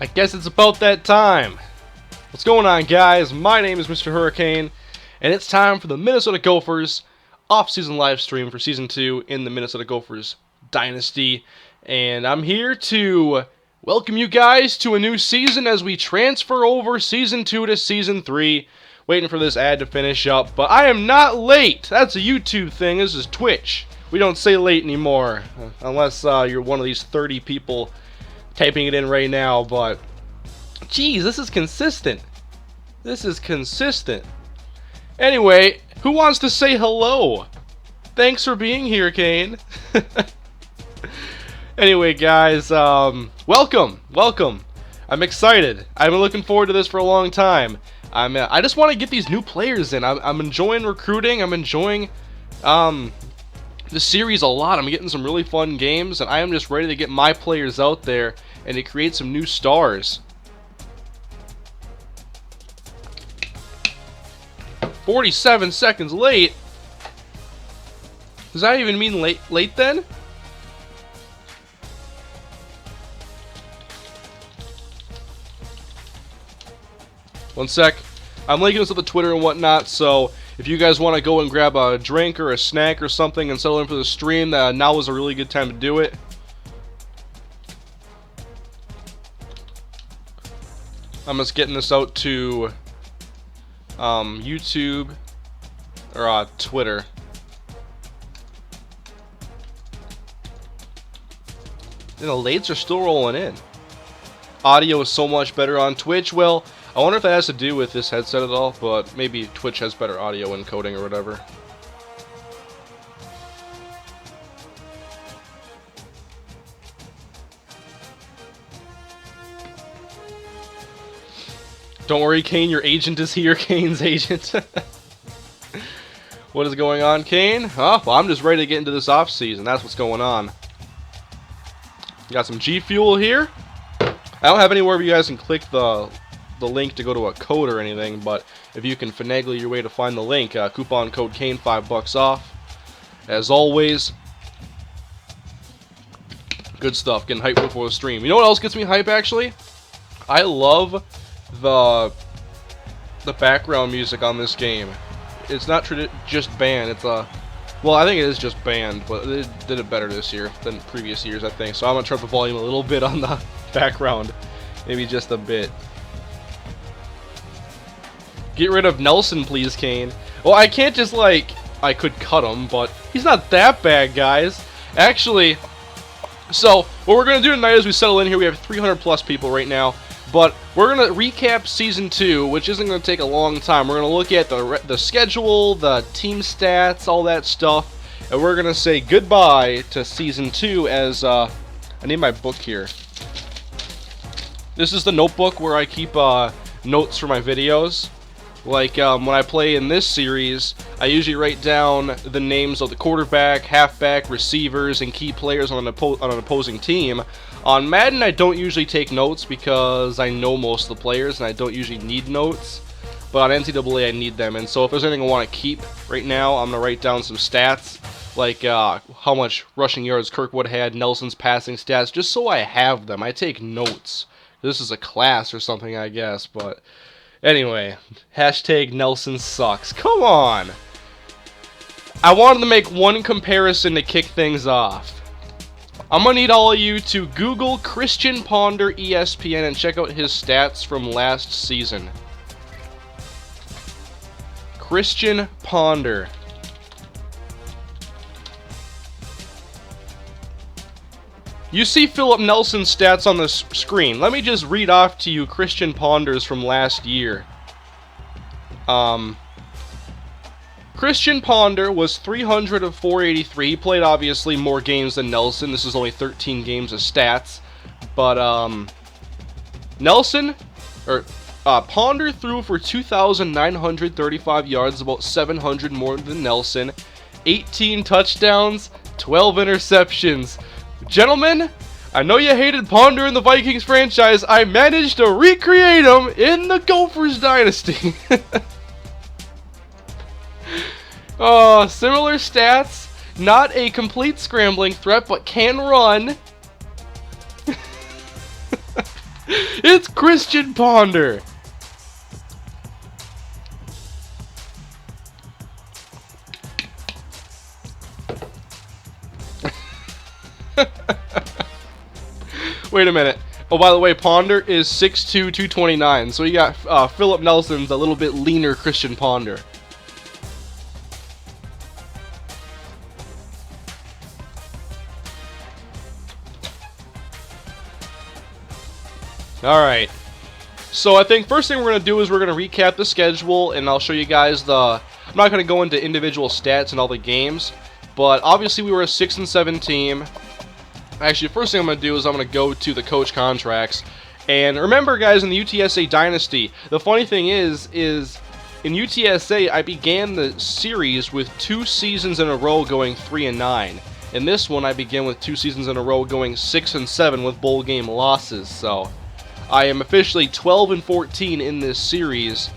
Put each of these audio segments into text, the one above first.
I guess it's about that time. What's going on, guys? My name is MrHurriicane, and it's time for the Minnesota Gophers off-season live stream for Season 2 in the Minnesota Gophers Dynasty. And I'm here to welcome you guys to a new season as we transfer over Season 2 to Season 3. Waiting for this ad to finish up, but I am not late. That's a YouTube thing. This is Twitch. We don't say late anymore, unless you're one of these 30 people typing it in right now, but geez, this is consistent. This is consistent. Anyway, who wants to say hello? Thanks for being here, Kane. Anyway, guys, welcome. I'm excited. I've been looking forward to this for a long time. I just want to get these new players in. I'm enjoying recruiting. I'm enjoying the series a lot. I'm getting some really fun games, and I am just ready to get my players out there and to create some new stars. 47 seconds late? Does that even mean late then? One sec. I'm linking this up to Twitter and whatnot, so if you guys want to go and grab a drink or a snack or something and settle in for the stream, now is a really good time to do it. I'm just getting this out to YouTube or Twitter. And the lates are still rolling in. Audio is so much better on Twitch. Well, I wonder if that has to do with this headset at all, but maybe Twitch has better audio encoding or whatever. Don't worry, Kane, your agent is here. Kane's agent. What is going on, Kane? Oh, well, I'm just ready to get into this off-season. That's what's going on. Got some G Fuel here. I don't have anywhere where you guys can click the link to go to a code or anything, but if you can finagle your way to find the link, coupon code Kane, $5 off. As always, good stuff. Getting hyped before the stream. You know what else gets me hype, actually? I love the background music on this game. It's not just band. It's well, I think it is just band, but they did it better this year than previous years, I think. So I'm gonna turn up the volume a little bit on the background, maybe just a bit. Get rid of Nelson, please, Kane. Well, I can't just I could cut him, but he's not that bad, guys. Actually, so what we're gonna do tonight is we settle in here. We have 300 plus people right now. But we're going to recap Season 2, which isn't going to take a long time. We're going to look at the schedule, the team stats, all that stuff. And we're going to say goodbye to Season 2 as, I need my book here. This is the notebook where I keep notes for my videos. Like, when I play in this series, I usually write down the names of the quarterback, halfback, receivers, and key players on an opposing team. On Madden, I don't usually take notes because I know most of the players and I don't usually need notes. But on NCAA, I need them. And so if there's anything I want to keep right now, I'm going to write down some stats. Like how much rushing yards Kirkwood had, Nelson's passing stats, just so I have them. I take notes. This is a class or something, I guess. But anyway, hashtag Nelson sucks. Come on! I wanted to make one comparison to kick things off. I'm going to need all of you to Google Christian Ponder ESPN and check out his stats from last season. Christian Ponder. You see Philip Nelson's stats on the screen. Let me just read off to you Christian Ponder's from last year. Christian Ponder was 300 of 483. He played, obviously, more games than Nelson. This is only 13 games of stats. But, Ponder threw for 2,935 yards, about 700 more than Nelson. 18 touchdowns, 12 interceptions. Gentlemen, I know you hated Ponder in the Vikings franchise. I managed to recreate him in the Gophers Dynasty. Oh, similar stats. Not a complete scrambling threat, but can run. It's Christian Ponder. Wait a minute. Oh, by the way, Ponder is 6'2", 229. So you got Philip Nelson's a little bit leaner Christian Ponder. Alright. So I think first thing we're going to do is we're going to recap the schedule, and I'll show you guys the... I'm not going to go into individual stats in all the games, but obviously we were a 6-7 team. Actually, the first thing I'm going to do is I'm going to go to the coach contracts. And remember, guys, in the UTSA Dynasty, the funny thing is in UTSA, I began the series with 2 seasons in a row going 3-9. In this one, I began with 2 seasons in a row going 6-7 with bowl game losses. So I am officially 12-14 in this series.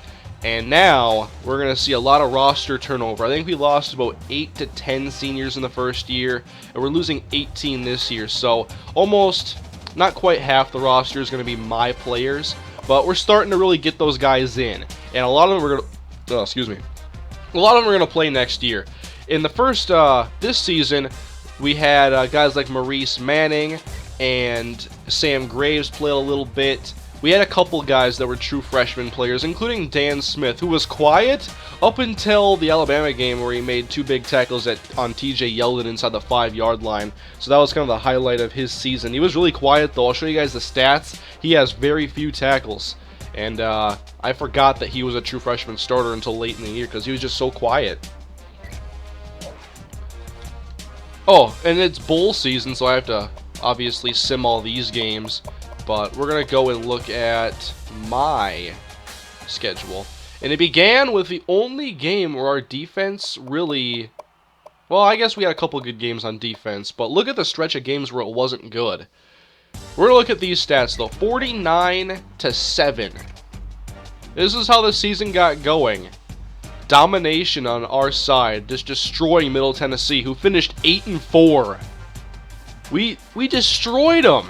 And now we're going to see a lot of roster turnover. I think we lost about 8 to 10 seniors in the first year, and we're losing 18 this year. So almost, not quite half the roster is going to be my players, but we're starting to really get those guys in. And a lot of them are going to, a lot of them are going to play next year. In the first, this season, we had guys like Maurice Manning and Sam Graves play a little bit. We had a couple guys that were true freshman players, including Dan Smith, who was quiet up until the Alabama game where he made 2 big tackles on TJ Yeldon inside the 5-yard line. So that was kind of the highlight of his season. He was really quiet, though. I'll show you guys the stats. He has very few tackles. And I forgot that he was a true freshman starter until late in the year because he was just so quiet. Oh, and it's bowl season, so I have to obviously sim all these games. But we're going to go and look at my schedule. And it began with the only game where our defense really... Well, I guess we had a couple good games on defense, but look at the stretch of games where it wasn't good. We're going to look at these stats, though. 49-7. This is how the season got going. Domination on our side, just destroying Middle Tennessee, who finished 8-4. We destroyed them.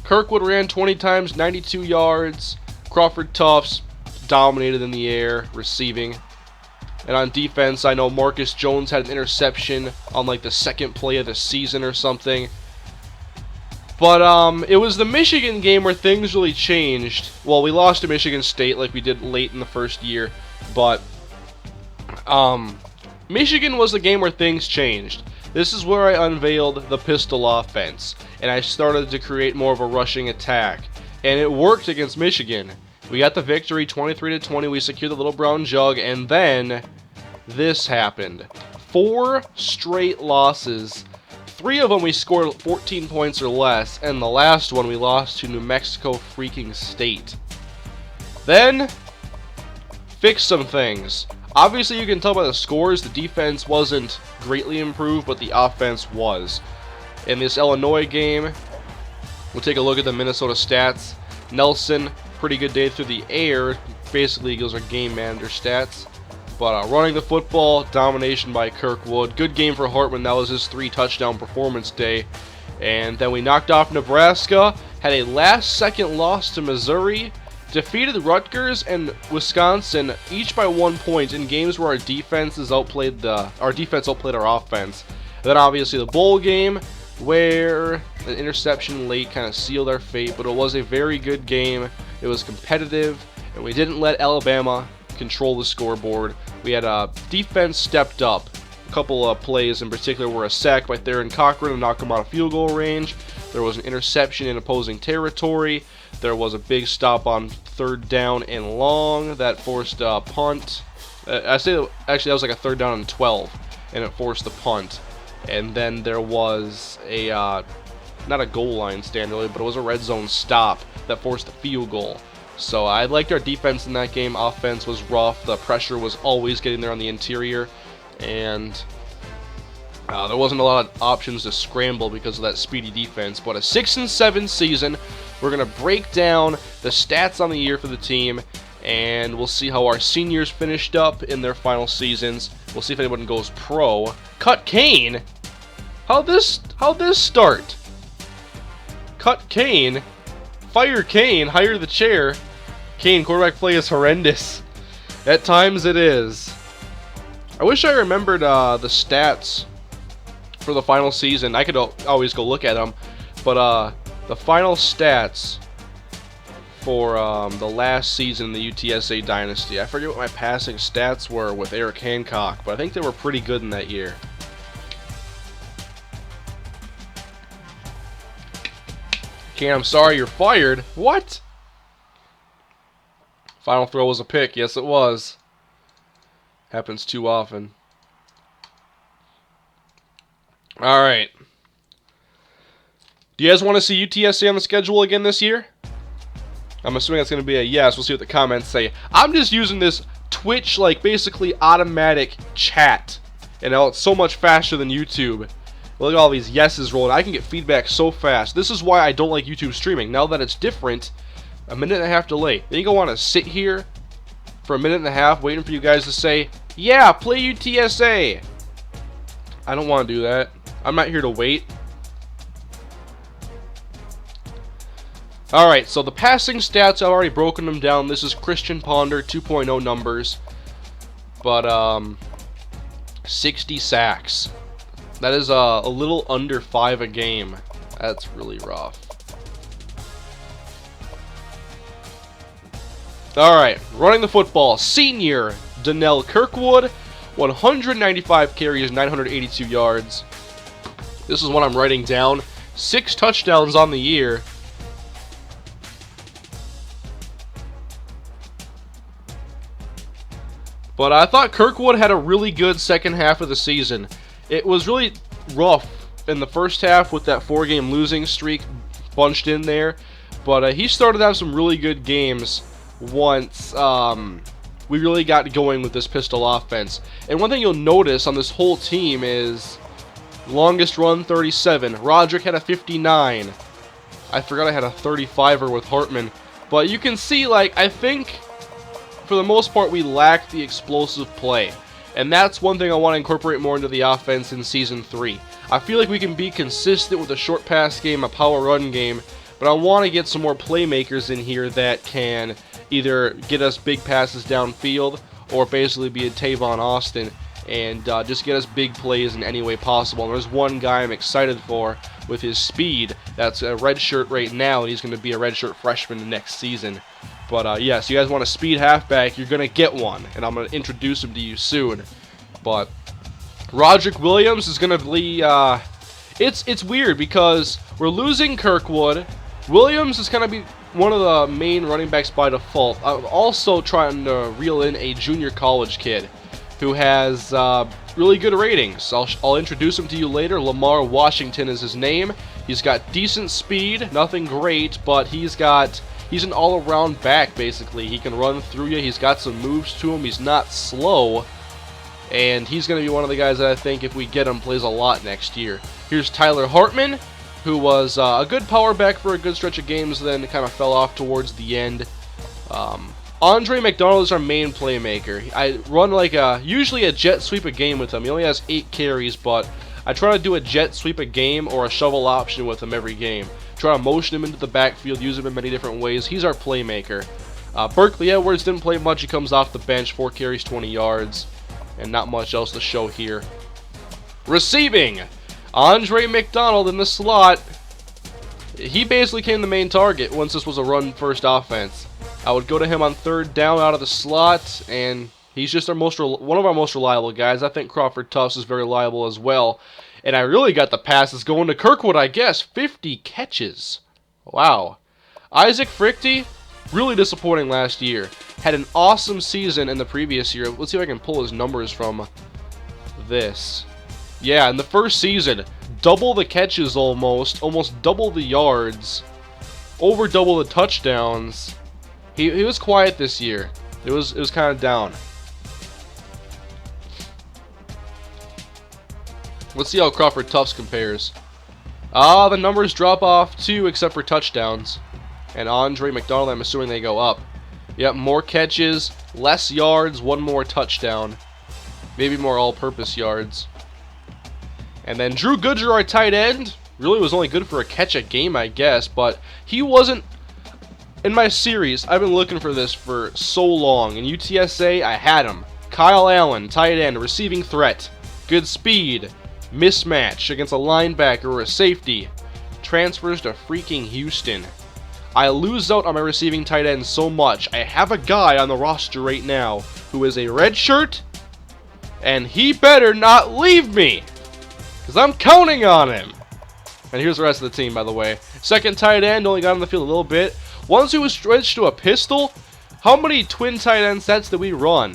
Kirkwood ran 20 times, 92 yards. Crawford Tufts dominated in the air, receiving. And on defense, I know Marcus Jones had an interception on like the 2nd play of the season or something. But it was the Michigan game where things really changed. Well, we lost to Michigan State like we did late in the first year. But Michigan was the game where things changed. This is where I unveiled the pistol offense, and I started to create more of a rushing attack. And it worked against Michigan. We got the victory, 23-20. We secured the Little Brown Jug, and then this happened. 4 straight losses. 3 of them we scored 14 points or less, and the last one we lost to New Mexico freaking State. Then, fix some things. Obviously, you can tell by the scores, the defense wasn't greatly improved, but the offense was. In this Illinois game, we'll take a look at the Minnesota stats. Nelson, pretty good day through the air. Basically, those are game manager stats. But running the football, domination by Kirkwood. Good game for Hartman. That was his 3-touchdown performance day. And then we knocked off Nebraska. Had a last-second loss to Missouri. Defeated Rutgers and Wisconsin each by 1 point in games where our defense outplayed our offense. Then obviously the bowl game where an interception late kind of sealed our fate, but it was a very good game. It was competitive, and we didn't let Alabama control the scoreboard. We had defense stepped up. A couple of plays in particular were a sack by Theron Cochran to knock him out of field goal range. There was an interception in opposing territory. There was a big stop on 3rd down and long that forced a punt. Actually, that was like a 3rd down and 12, and it forced the punt. And then there was a, not a goal line stand really, but it was a red zone stop that forced a field goal. So I liked our defense in that game. Offense was rough. The pressure was always getting there on the interior. And there wasn't a lot of options to scramble because of that speedy defense. But a 6-7 season. We're going to break down the stats on the year for the team. And we'll see how our seniors finished up in their final seasons. We'll see if anyone goes pro. Cut Kane? How'd this start? cut Kane. Fire Kane. Hire the chair. Kane, quarterback play is horrendous. At times it is. I wish I remembered the stats for the final season. I could always go look at them. But the final stats for the last season in the UTSA Dynasty. I forget what my passing stats were with Eric Hancock, but I think they were pretty good in that year. Kane, I'm sorry, you're fired. What? Final throw was a pick. Yes, it was. Happens too often. Alright. Do you guys want to see UTSA on the schedule again this year? I'm assuming that's going to be a yes. We'll see what the comments say. I'm just using this Twitch, like, basically automatic chat. And it's so much faster than YouTube. Look at all these yeses rolling. I can get feedback so fast. This is why I don't like YouTube streaming. Now that it's different, a minute and a half delay. Then you go want to sit here for a minute and a half waiting for you guys to say, yeah, play UTSA. I don't want to do that. I'm not here to wait. Alright, so the passing stats, I've already broken them down. This is Christian Ponder 2.0 numbers. But, 60 sacks. That is a little under 5 a game. That's really rough. Alright, running the football. Senior Donnell Kirkwood, 195 carries, 982 yards. This is what I'm writing down. 6 touchdowns on the year. But I thought Kirkwood had a really good second half of the season. It was really rough in the first half with that 4-game losing streak bunched in there. But he started out some really good games once we really got going with this pistol offense. And one thing you'll notice on this whole team is longest run 37. Roderick had a 59. I forgot I had a 35er with Hartman. But you can see, like, I think for the most part we lack the explosive play. And that's one thing I want to incorporate more into the offense in Season 3. I feel like we can be consistent with a short pass game, a power run game, but I want to get some more playmakers in here that can either get us big passes downfield or basically be a Tavon Austin and just get us big plays in any way possible. And there's one guy I'm excited for with his speed that's a redshirt right now, and he's going to be a redshirt freshman next season. But yes, you guys want a speed halfback, you're going to get one, and I'm going to introduce him to you soon. But Roderick Williams is going to be, it's weird because we're losing Kirkwood. Williams is going to be one of the main running backs by default. I'm also trying to reel in a junior college kid who has really good ratings. I'll introduce him to you later. Lamar Washington is his name. He's got decent speed, nothing great, but he's an all-around back, basically. He can run through you. He's got some moves to him. He's not slow. And he's going to be one of the guys that I think, if we get him, plays a lot next year. Here's Tyler Hartman, who was a good power back for a good stretch of games, then kind of fell off towards the end. Andre McDonald is our main playmaker. I run like usually a jet sweep a game with him. He only has 8 carries, but I try to do a jet sweep a game or a shovel option with him every game. Try to motion him into the backfield, use him in many different ways. He's our playmaker. Berkeley Edwards didn't play much. He comes off the bench, 4 carries, 20 yards, and not much else to show here. Receiving, Andre McDonald in the slot. He basically became the main target once this was a run-first offense. I would go to him on 3rd down out of the slot, and he's just one of our most reliable guys. I think Crawford Tufts is very reliable as well. And I really got the passes going to Kirkwood, I guess. 50 catches. Wow. Isaac Frichte, really disappointing last year. Had an awesome season in the previous year. Let's see if I can pull his numbers from this. Yeah, in the first season, double the catches almost double the yards, over double the touchdowns. He was quiet this year. It was kind of down. Let's see how Crawford Tufts compares. The numbers drop off too, except for touchdowns. And Andre McDonald, I'm assuming they go up. Yep, more catches, less yards, 1 more touchdown. Maybe more all-purpose yards. And then Drew Goodger, our tight end. really was only good for a catch a game, I guess, but he wasn't. In my series, I've been looking for this for so long. In UTSA, I had him. Kyle Allen, tight end, receiving threat. Good speed. Mismatch against a linebacker or a safety. Transfers to freaking Houston. I lose out on my receiving tight end so much. I have a guy on the roster right now who is a red shirt, and he better not leave me, because I'm counting on him. And here's the rest of the team, by the way. Second tight end, only got on the field a little bit. Once he was switched to a pistol, how many twin tight end sets did we run?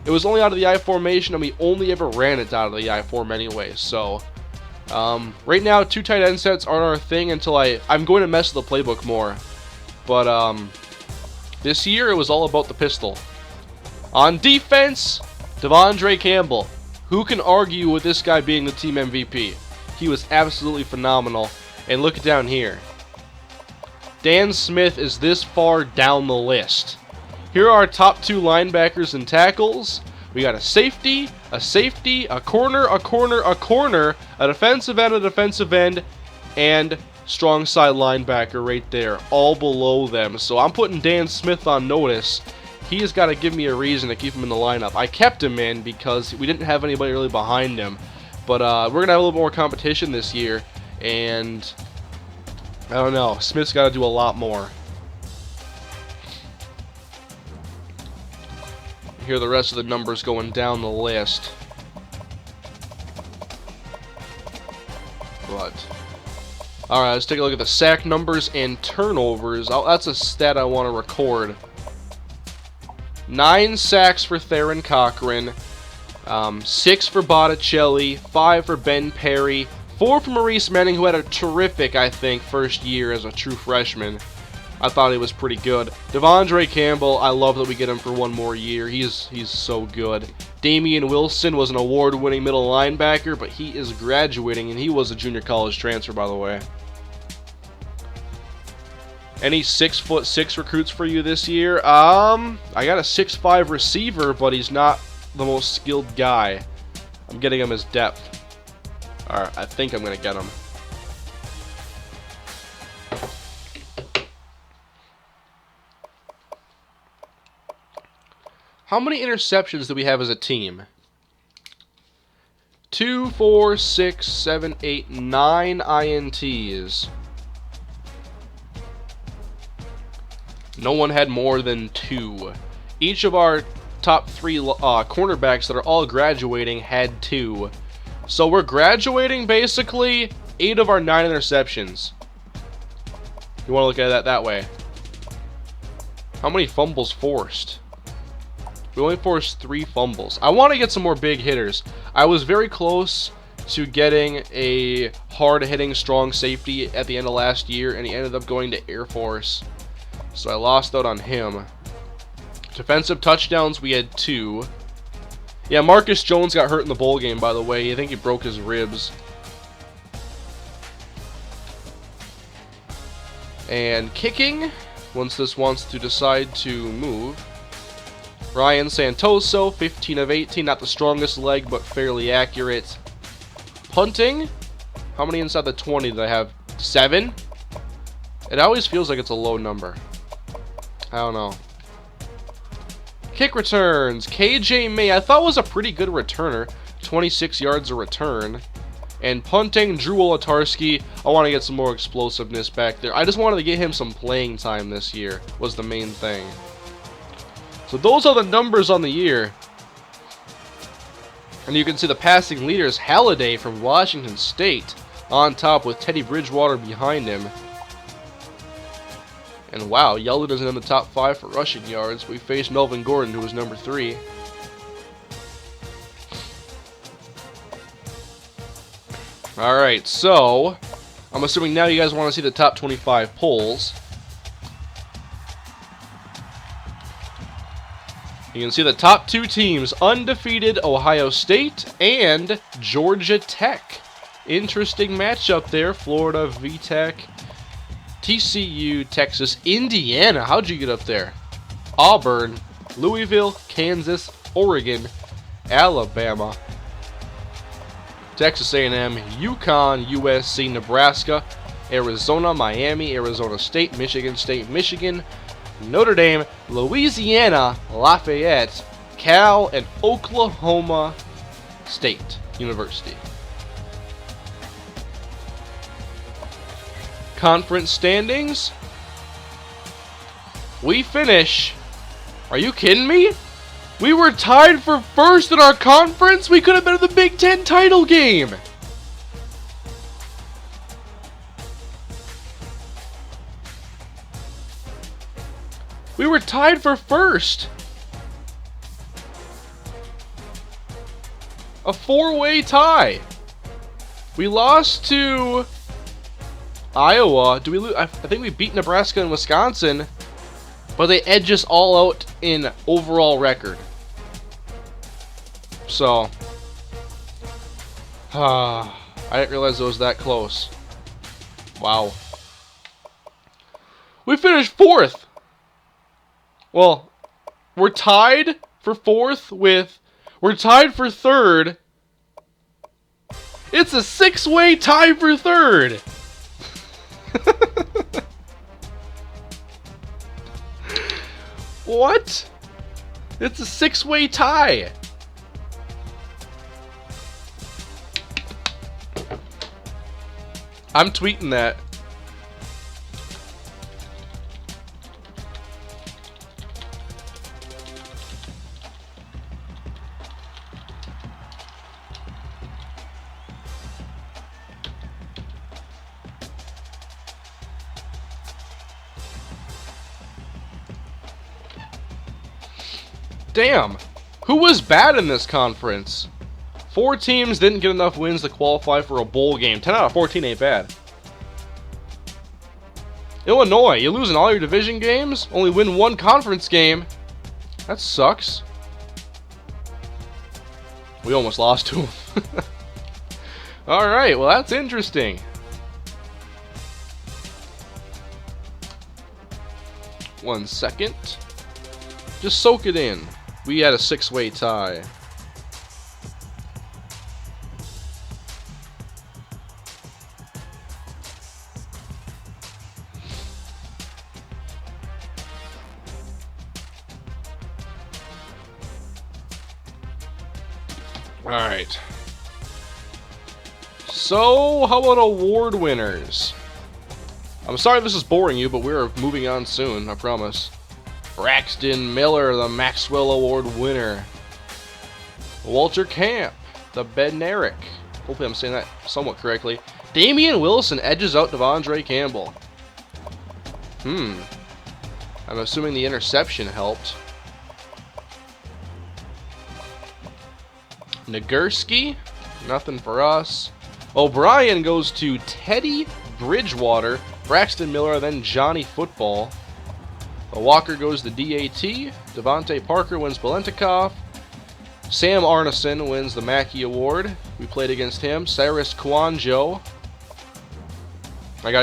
It was only out of the I formation, and we only ever ran it out of the I form anyway. So, right now, 2 tight end sets aren't our thing until I'm going to mess with the playbook more. But this year, it was all about the pistol. On defense, Devondre Campbell. Who can argue with this guy being the team MVP? He was absolutely phenomenal. And look down here. Dan Smith is this far down the list. Here are our top 2 linebackers and tackles. We got a safety, a corner, a defensive end, and strong side linebacker right there, all below them. So I'm putting Dan Smith on notice. He has got to give me a reason to keep him in the lineup. I kept him in because we didn't have anybody really behind him. But we're going to have a little more competition this year, and I don't know. Smith's got to do a lot more. Here are the rest of the numbers going down the list. But alright, let's take a look at the sack numbers and turnovers. That's a stat I want to record. 9 sacks for Theron Cochran. 6 for Botticelli. 5 for Ben Perry. 4 for Maurice Manning, who had a terrific, I think, first year as a true freshman. I thought he was pretty good. Devondre Campbell, I love that we get him for 1 more year. He's so good. Damian Wilson was an award-winning middle linebacker, but he is graduating, and he was a junior college transfer, by the way. Any 6'6" recruits for you this year? I got a 6'5" receiver, but he's not the most skilled guy. I'm getting him as depth. Alright, I think I'm going to get him. How many interceptions do we have as a team? 2, 4, 6, 7, 8, 9 INTs. No one had more than 2. Each of our top 3 cornerbacks that are all graduating had 2. So we're graduating basically 8 of our 9 interceptions. You want to look at that that way. How many fumbles forced? We only forced 3 fumbles. I want to get some more big hitters. I was very close to getting a hard-hitting strong safety at the end of last year, and he ended up going to Air Force. So I lost out on him. Defensive touchdowns, we had 2. Yeah, Marcus Jones got hurt in the bowl game, by the way. I think he broke his ribs. And kicking, once this wants to decide to move. Ryan Santoso, 15 of 18. Not the strongest leg, but fairly accurate. Punting, how many inside the 20 did I have? 7? It always feels like it's a low number. I don't know. Kick returns, KJ May, I thought was a pretty good returner. 26 yards a return. And punting, Drew Wolotarski. I want to get some more explosiveness back there. I just wanted to get him some playing time this year, was the main thing. So those are the numbers on the year. And you can see the passing leaders, Halliday from Washington State on top with Teddy Bridgewater behind him. And wow, Yeldon isn't in the top 5 for rushing yards. We faced Melvin Gordon, who was number 3. Alright, so I'm assuming now you guys want to see the top 25 polls. You can see the top 2 teams, undefeated Ohio State and Georgia Tech. Interesting matchup there, Florida, VTech, TCU, Texas, Indiana. How'd you get up there? Auburn, Louisville, Kansas, Oregon, Alabama. Texas A&M, UConn, USC, Nebraska, Arizona, Miami, Arizona State, Michigan, Notre Dame, Louisiana, Lafayette, Cal, and Oklahoma State University. Conference standings. We finish. Are you kidding me? We were tied for first in our conference. We could have been in the Big Ten title game. We were tied for first. A four-way tie. We lost to Iowa. Do we lose? I think we beat Nebraska and Wisconsin, but they edge us all out in overall record. So, I didn't realize it was that close. Wow. We finished fourth. Well, we're tied for fourth with... We're tied for third. It's a six-way tie for third. What? It's a six-way tie. I'm tweeting that. Damn. Who was bad in this conference? 4 teams didn't get enough wins to qualify for a bowl game. 10 out of 14 ain't bad. Illinois, you lose in all your division games? Only win 1 conference game? That sucks. We almost lost to them. Alright, well that's interesting. One second. Just soak it in. We had a 6-way tie. Alright. So, how about award winners? I'm sorry if this is boring you, but we're moving on soon, I promise. Braxton Miller, the Maxwell Award winner. Walter Camp, the Bednarik. Hopefully I'm saying that somewhat correctly. Damian Wilson edges out Devondre Campbell. I'm assuming the interception helped. Nagurski, nothing for us. O'Brien goes to Teddy Bridgewater, Braxton Miller, then Johnny Football. Walker goes to DAT. Devontae Parker wins Balentikoff. Sam Arneson wins the Mackey Award. We played against him. Cyrus Kwanjo. When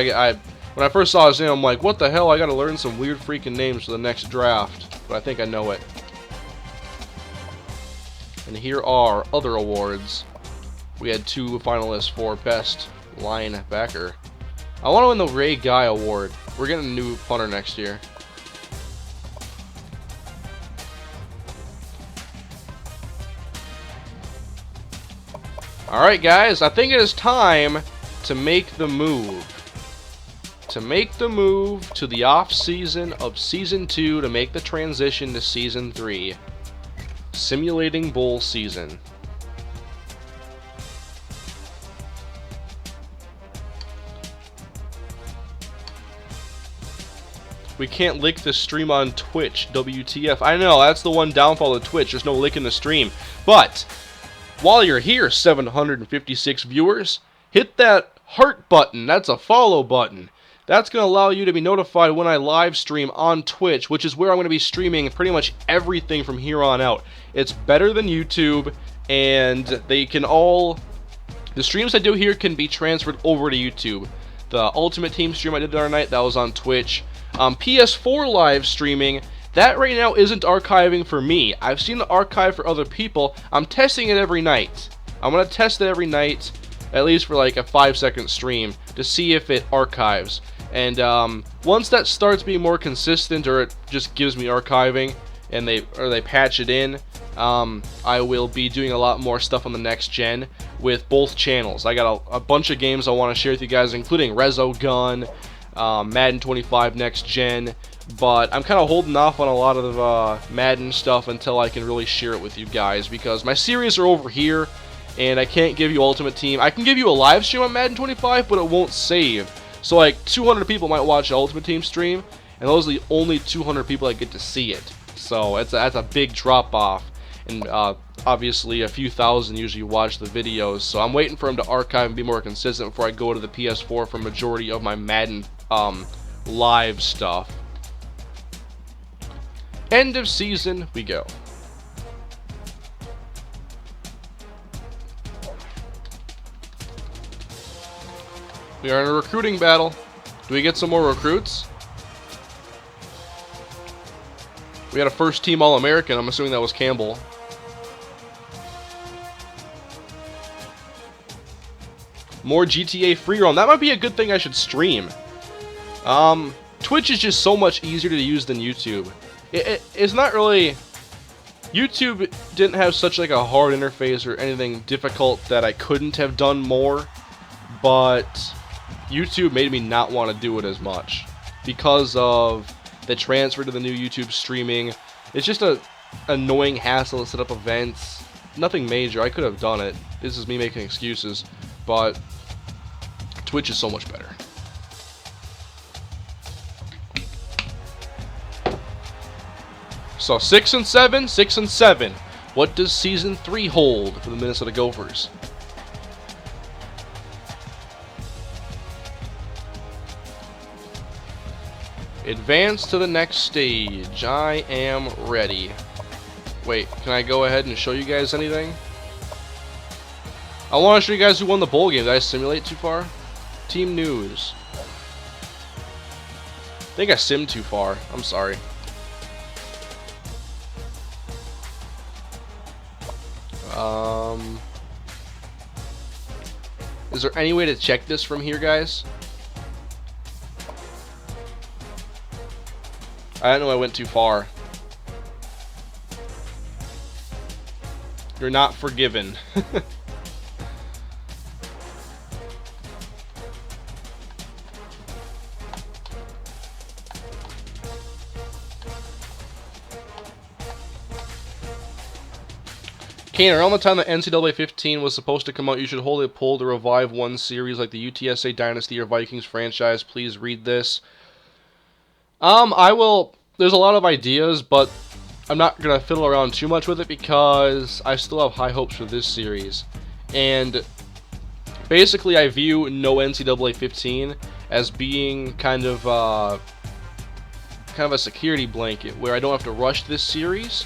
I first saw his name, I'm like, what the hell? I gotta learn some weird freaking names for the next draft. But I think I know it. And here are other awards. We had 2 finalists for Best Linebacker. I want to win the Ray Guy Award. We're getting a new punter next year. Alright guys, I think it is time to make the move. To make the move to the off-season of Season 2 to make the transition to Season 3. Simulating bowl season. We can't lick the stream on Twitch, WTF. I know, that's the one downfall of Twitch, there's no licking the stream. But, while you're here, 756 viewers, hit that heart button, that's a follow button. That's going to allow you to be notified when I live stream on Twitch, which is where I'm going to be streaming pretty much everything from here on out. It's better than YouTube, and they can all... The streams I do here can be transferred over to YouTube. The Ultimate Team stream I did the other night, that was on Twitch. PS4 live streaming, that right now isn't archiving for me. I've seen the archive for other people. I'm testing it every night. I'm going to test it every night, at least for like a 5-second stream, to see if it archives. And once that starts being more consistent, or it just gives me archiving, and they patch it in, I will be doing a lot more stuff on the next gen with both channels. I got a bunch of games I want to share with you guys, including Resogun, Madden 25 next gen, but I'm kind of holding off on a lot of Madden stuff until I can really share it with you guys, because my series are over here, and I can't give you Ultimate Team. I can give you a live stream on Madden 25, but it won't save. So like 200 people might watch the Ultimate Team stream, and those are the only 200 people that get to see it. So that's a big drop off, and obviously a few thousand usually watch the videos. So I'm waiting for them to archive and be more consistent before I go to the PS4 for majority of my Madden live stuff. End of season we go. We are in a recruiting battle. Do we get some more recruits? We had a first team All-American. I'm assuming that was Campbell. More GTA free roam. That might be a good thing I should stream. Twitch is just so much easier to use than YouTube. It's not really... YouTube didn't have such like a hard interface or anything difficult that I couldn't have done more, but YouTube made me not want to do it as much because of the transfer to the new YouTube streaming. It's just a annoying hassle to set up events. Nothing major. I could have done it. This is me making excuses, but Twitch is so much better. So 6-7, 6-7. What does Season 3 hold for the Minnesota Gophers? Advance to the next stage. I am ready. Wait, can I go ahead and show you guys anything? I want to show you guys who won the bowl game. Did I simulate too far? Team news. I think I simmed too far. I'm sorry. Is there any way to check this from here, guys? I don't know, I went too far. You're not forgiven. Kane, around the time that NCAA 15 was supposed to come out, you should hold a poll to revive one series like the UTSA Dynasty or Vikings franchise. Please read this. I will. There's a lot of ideas, but I'm not going to fiddle around too much with it because I still have high hopes for this series. And basically, I view no NCAA 15 as being kind of a security blanket where I don't have to rush this series.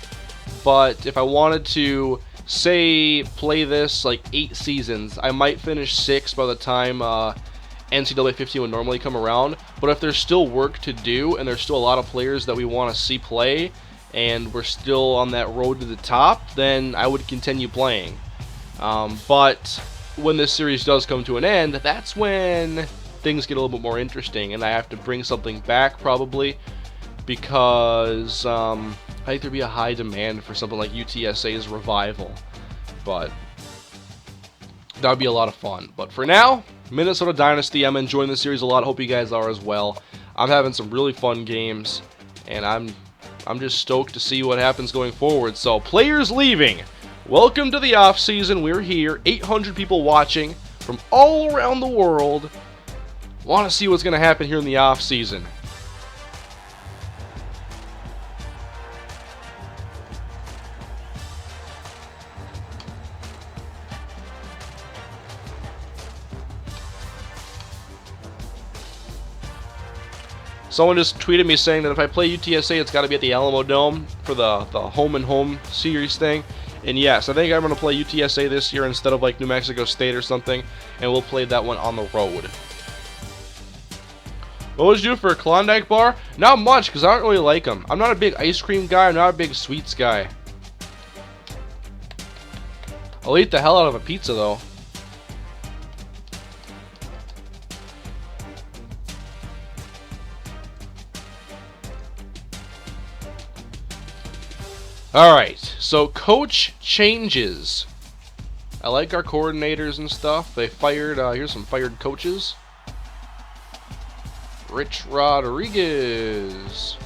But if I wanted to, say, play this like 8 seasons, I might finish 6 by the time NCAA 15 would normally come around. But if there's still work to do and there's still a lot of players that we want to see play and we're still on that road to the top, then I would continue playing. But when this series does come to an end, that's when things get a little bit more interesting and I have to bring something back probably because I think there'd be a high demand for something like UTSA's revival. But that would be a lot of fun. But for now, Minnesota Dynasty, I'm enjoying the series a lot. Hope you guys are as well. I'm having some really fun games, and I'm just stoked to see what happens going forward. So, players leaving. Welcome to the off-season. We're here. 800 people watching from all around the world. Want to see what's going to happen here in the off-season. Someone just tweeted me saying that if I play UTSA, it's got to be at the Alamo Dome for the home and home series thing. And yes, I think I'm going to play UTSA this year instead of like New Mexico State or something, and we'll play that one on the road. What would you do for a Klondike bar? Not much, because I don't really like them. I'm not a big ice cream guy. I'm not a big sweets guy. I'll eat the hell out of a pizza, though. Alright, so coach changes. I like our coordinators and stuff. They fired, here's some fired coaches. Rich Rodriguez.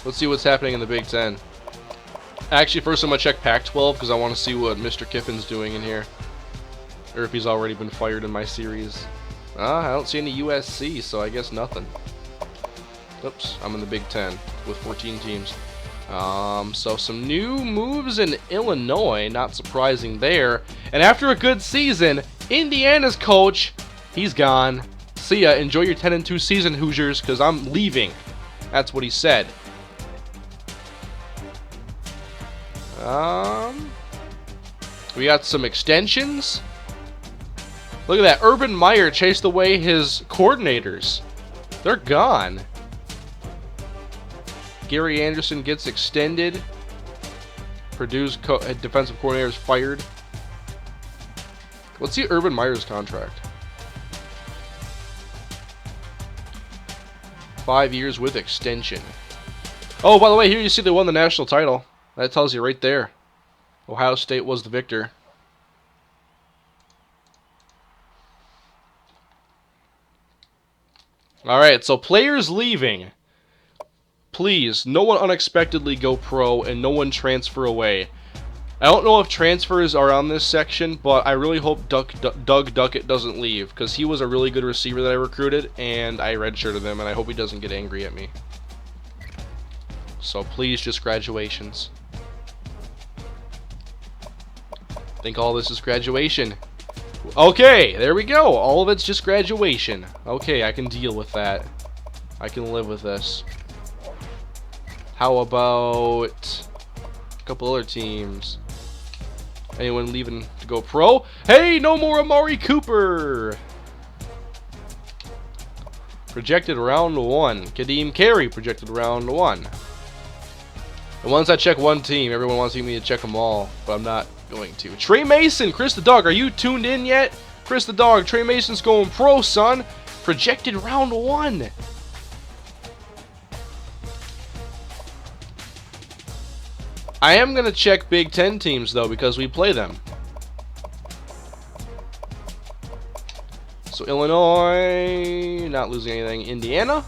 Let's see what's happening in the Big Ten. Actually, first I'm going to check Pac-12 because I want to see what Mr. Kiffin's doing in here. Or if he's already been fired in my series. I don't see any USC, so I guess nothing. Oops, I'm in the Big Ten with 14 teams. So some new moves in Illinois, not surprising there. And after a good season, Indiana's coach, he's gone. See ya, enjoy your 10-2 season, Hoosiers, because I'm leaving. That's what he said. We got some extensions. Look at that, Urban Meyer chased away his coordinators. They're gone. Gary Anderson gets extended. Purdue's defensive coordinator is fired. Let's see Urban Meyer's contract. 5 years with extension. Oh, by the way, here you see they won the national title. That tells you right there. Ohio State was the victor. Alright, so players leaving. Please, no one unexpectedly go pro and no one transfer away. I don't know if transfers are on this section, but I really hope Doug Duckett doesn't leave, because he was a really good receiver that I recruited, and I redshirted him, and I hope he doesn't get angry at me. So please, just graduations. I think all this is graduation. Okay, there we go. All of it's just graduation. Okay, I can deal with that. I can live with this. How about a couple other teams? Anyone leaving to go pro? Hey, no more Amari Cooper! Projected round 1. Kadeem Carey projected round 1. And once I check one team, everyone wants me to check them all, but I'm not going to. Trey Mason, Chris the Dog, are you tuned in yet? Chris the Dog, Trey Mason's going pro, son. Projected round 1. I am going to check Big Ten teams, though, because we play them. So, Illinois, not losing anything. Indiana.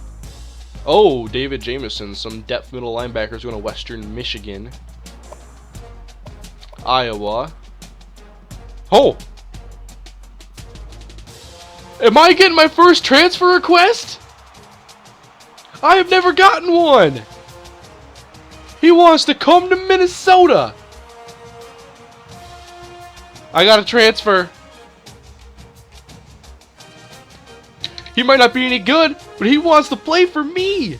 Oh, David Jameson, some depth middle linebackers going to Western Michigan. Iowa. Oh! Am I getting my first transfer request? I have never gotten one! He wants to come to Minnesota. I got a transfer. He might not be any good, but he wants to play for me.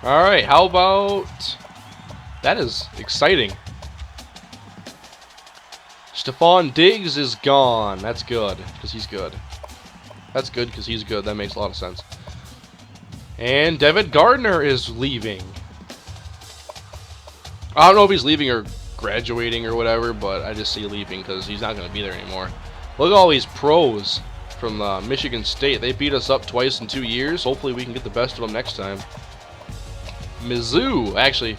All right, how about... That is exciting. Stephon Diggs is gone. That's good, because he's good. That's good, because he's good. That makes a lot of sense. And David Gardner is leaving. I don't know if he's leaving or graduating or whatever, but I just see leaving because he's not going to be there anymore. Look at all these pros from Michigan State. They beat us up twice in 2 years. Hopefully we can get the best of them next time. Mizzou, actually.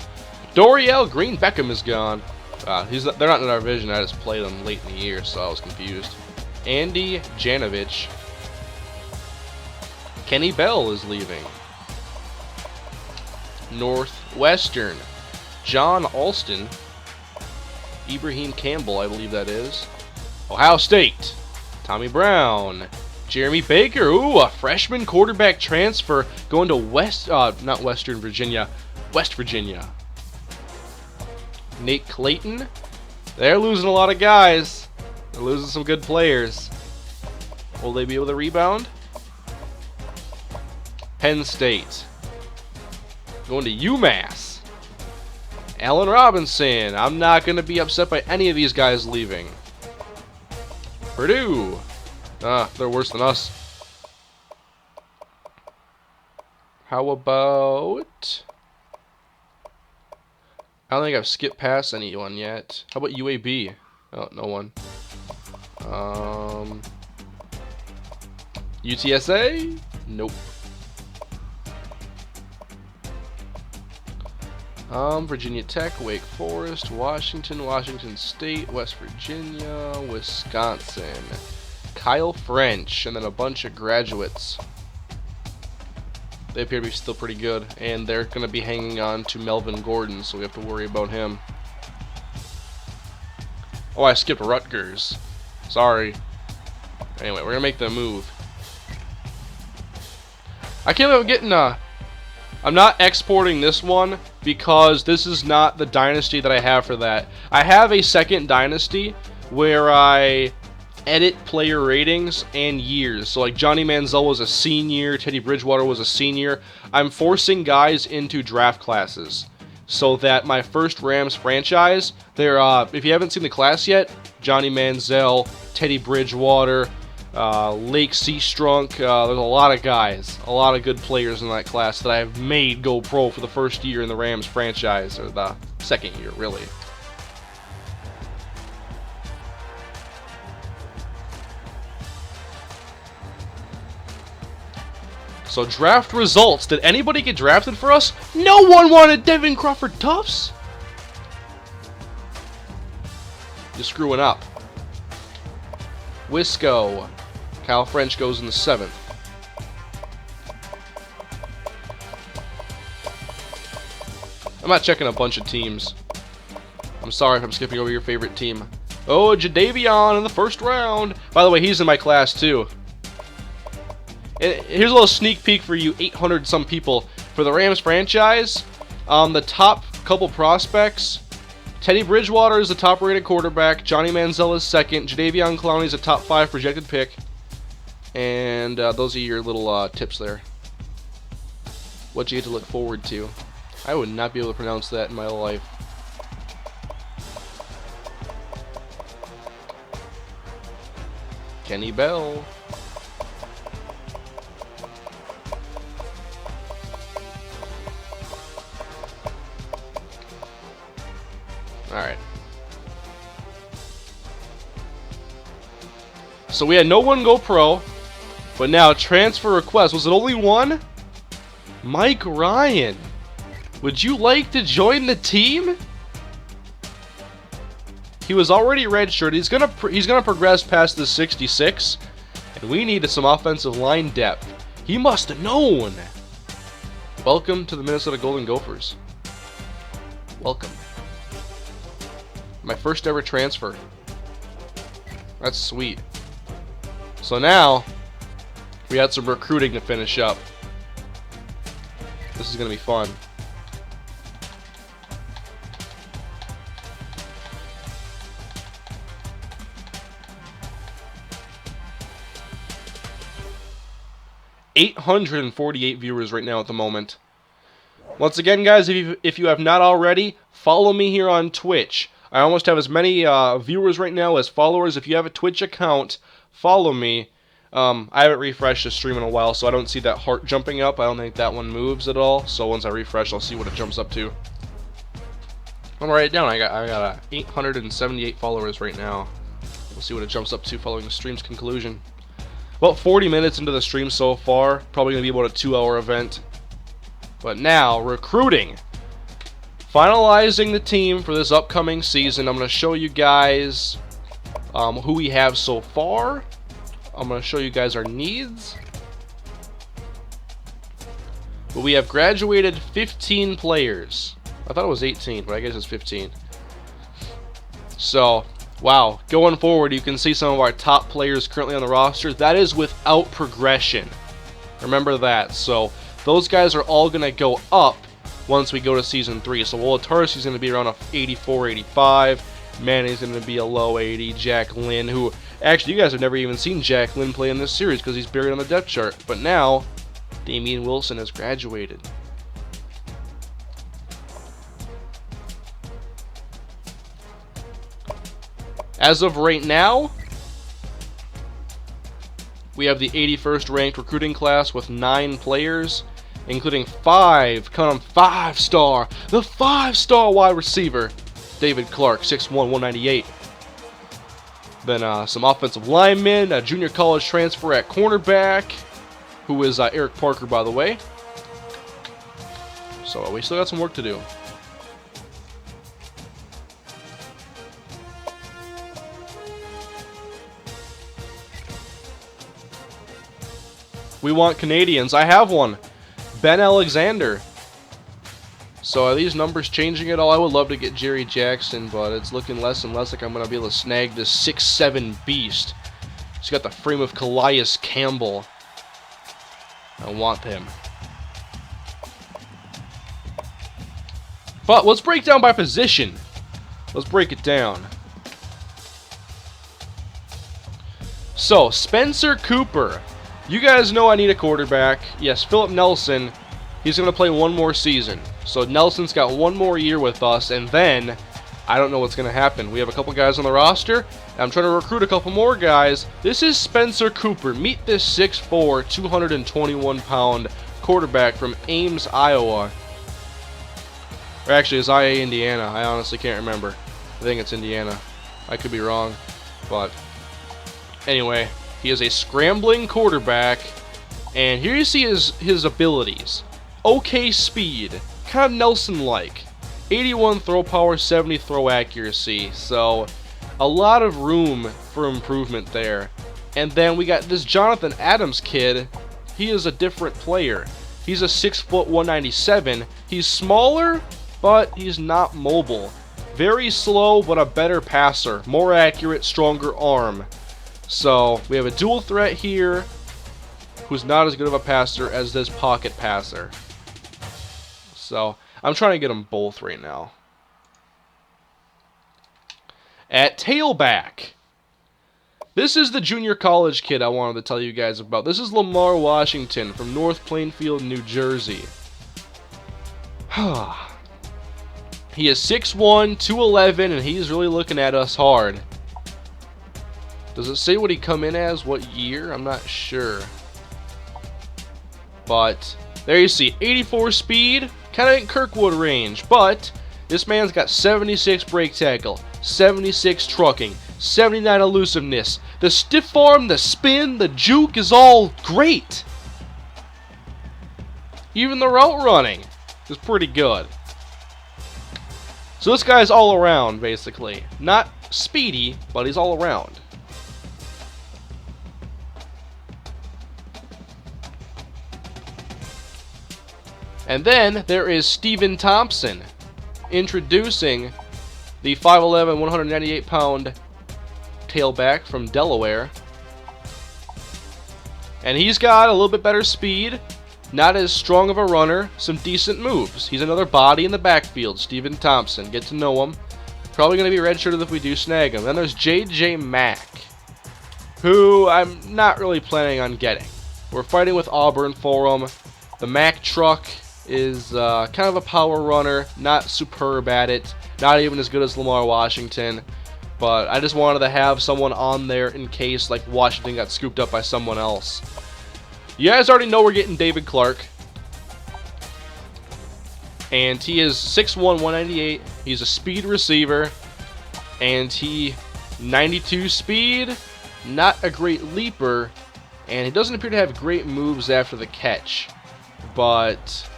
Dorial Green Beckham is gone. They're not in our division. I just played them late in the year, so I was confused. Andy Janovich. Kenny Bell is leaving. Northwestern. John Alston. Ibrahim Campbell, I believe that is. Ohio State. Tommy Brown. Jeremy Baker. Ooh, a freshman quarterback transfer going to West Virginia. Nate Clayton. They're losing a lot of guys. They're losing some good players. Will they be able to rebound? Penn State. Going to UMass. Allen Robinson. I'm not going to be upset by any of these guys leaving. Purdue. They're worse than us. How about... I don't think I've skipped past anyone yet. How about UAB? Oh, no one. UTSA? Nope. Virginia Tech, Wake Forest, Washington, Washington State, West Virginia, Wisconsin. Kyle French, and then a bunch of graduates. They appear to be still pretty good, and they're going to be hanging on to Melvin Gordon, so we have to worry about him. Oh, I skipped Rutgers. Sorry. Anyway, we're going to make the move. I can't believe I'm getting I'm not exporting this one because this is not the Dynasty that I have for that. I have a second Dynasty where I edit player ratings and years. So like Johnny Manziel was a senior, Teddy Bridgewater was a senior. I'm forcing guys into draft classes so that my first Rams franchise, they're if you haven't seen the class yet, Johnny Manziel, Teddy Bridgewater, Lake Seastrunk, there's a lot of guys, a lot of good players in that class that I've made go pro for the first year in the Rams franchise, or the second year, really. So draft results. Did anybody get drafted for us? No one wanted Devin Crawford Tufts. You're screwing up. Wisco. Kyle French goes in the 7th. I'm not checking a bunch of teams. I'm sorry if I'm skipping over your favorite team. Oh, Jadeveon in the 1st round. By the way, he's in my class too. And here's a little sneak peek for you 800 some people. For the Rams franchise, the top couple prospects, Teddy Bridgewater is the top rated quarterback, Johnny Manziel is 2nd, Jadeveon Clowney is a top 5 projected pick. And those are your little tips there. What you get to look forward to. I would not be able to pronounce that in my life. Kenny Bell. Alright. So we had no one go pro, but now transfer request. Was it only one? Mike Ryan. Would you like to join the team? He was already redshirted. He's gonna progress past the 66, and we needed some offensive line depth. He must have known. Welcome to the Minnesota Golden Gophers. Welcome. My first ever transfer. That's sweet. So now, we had some recruiting to finish up. This is going to be fun. $848 viewers right now at the moment. Once again, guys, if you have not already, follow me here on Twitch. I almost have as many viewers right now as followers. If you have a Twitch account, follow me. I haven't refreshed the stream in a while, so I don't see that heart jumping up. I don't think that one moves at all. So once I refresh, I'll see what it jumps up to. I'm gonna write it down. I got 878 followers right now. We'll see what it jumps up to following the stream's conclusion. About 40 minutes into the stream so far. Probably gonna be about a 2-hour event. But now, recruiting. Finalizing the team for this upcoming season. I'm going to show you guys who we have so far. I'm going to show you guys our needs. But we have graduated 15 players. I thought it was 18, but I guess it's 15. So, wow. Going forward, you can see some of our top players currently on the roster. That is without progression. Remember that. So, those guys are all going to go up once we go to Season 3. So Wolatarski is going to be around a 84, 85. Manny's going to be a low 80. Jack Lynn, who... Actually, you guys have never even seen Jack Lynn play in this series because he's buried on the depth chart. But now, Damian Wilson has graduated. As of right now, We have the 81st ranked recruiting class with 9 players, including 5, count 'em, 5-star, the 5-star wide receiver, David Clark, 6'1", 198. Then some offensive linemen, a junior college transfer at cornerback, who is Eric Parker, by the way. So we still got some work to do. We want Canadians. I have one. Ben Alexander. So are these numbers changing at all? I would love to get Jerry Jackson, but it's looking less and less like I'm going to be able to snag this 6'7" beast. He's got the frame of Calais Campbell. I want him. But let's break down by position. Let's break it down. So, Spencer Cooper. You guys know I need a quarterback. Yes, Philip Nelson, he's going to play one more season. So Nelson's got one more year with us, and then I don't know what's going to happen. We have a couple guys on the roster. I'm trying to recruit a couple more guys. This is Spencer Cooper. Meet this 6'4", 221-pound quarterback from Ames, Iowa. Or actually, it's IA, Indiana. I honestly can't remember. I think it's Indiana. I could be wrong. But anyway, he is a scrambling quarterback. And here you see his abilities. Okay speed. Kind of Nelson-like. 81 throw power, 70 throw accuracy. So a lot of room for improvement there. And then we got this Jonathan Adams kid. He is a different player. He's a 6', 197. He's smaller, but he's not mobile. Very slow, but a better passer. More accurate, stronger arm. So we have a dual threat here who's not as good of a passer as this pocket passer. So I'm trying to get them both right now. At tailback, this is the junior college kid I wanted to tell you guys about. This is Lamar Washington from North Plainfield, New Jersey. He is 6'1", 211, and he's really looking at us hard. Does it say what he come in as? What year? I'm not sure. But there you see, 84 speed, kind of in Kirkwood range. But this man's got 76 break tackle, 76 trucking, 79 elusiveness. The stiff arm, the spin, the juke is all great. Even the route running is pretty good. So this guy's all around, basically. Not speedy, but he's all around. And then there is Stephen Thompson, introducing the 5'11", 198-pound tailback from Delaware. And he's got a little bit better speed, not as strong of a runner, some decent moves. He's another body in the backfield, Stephen Thompson. Get to know him. Probably going to be redshirted if we do snag him. Then there's J.J. Mack, who I'm not really planning on getting. We're fighting with Auburn for him. The Mack truck is kind of a power runner, not superb at it, not even as good as Lamar Washington. But I just wanted to have someone on there in case like Washington got scooped up by someone else. You guys already know we're getting David Clark. And he is 6'1", 198. He's a speed receiver. And he 92 speed, not a great leaper. And he doesn't appear to have great moves after the catch. But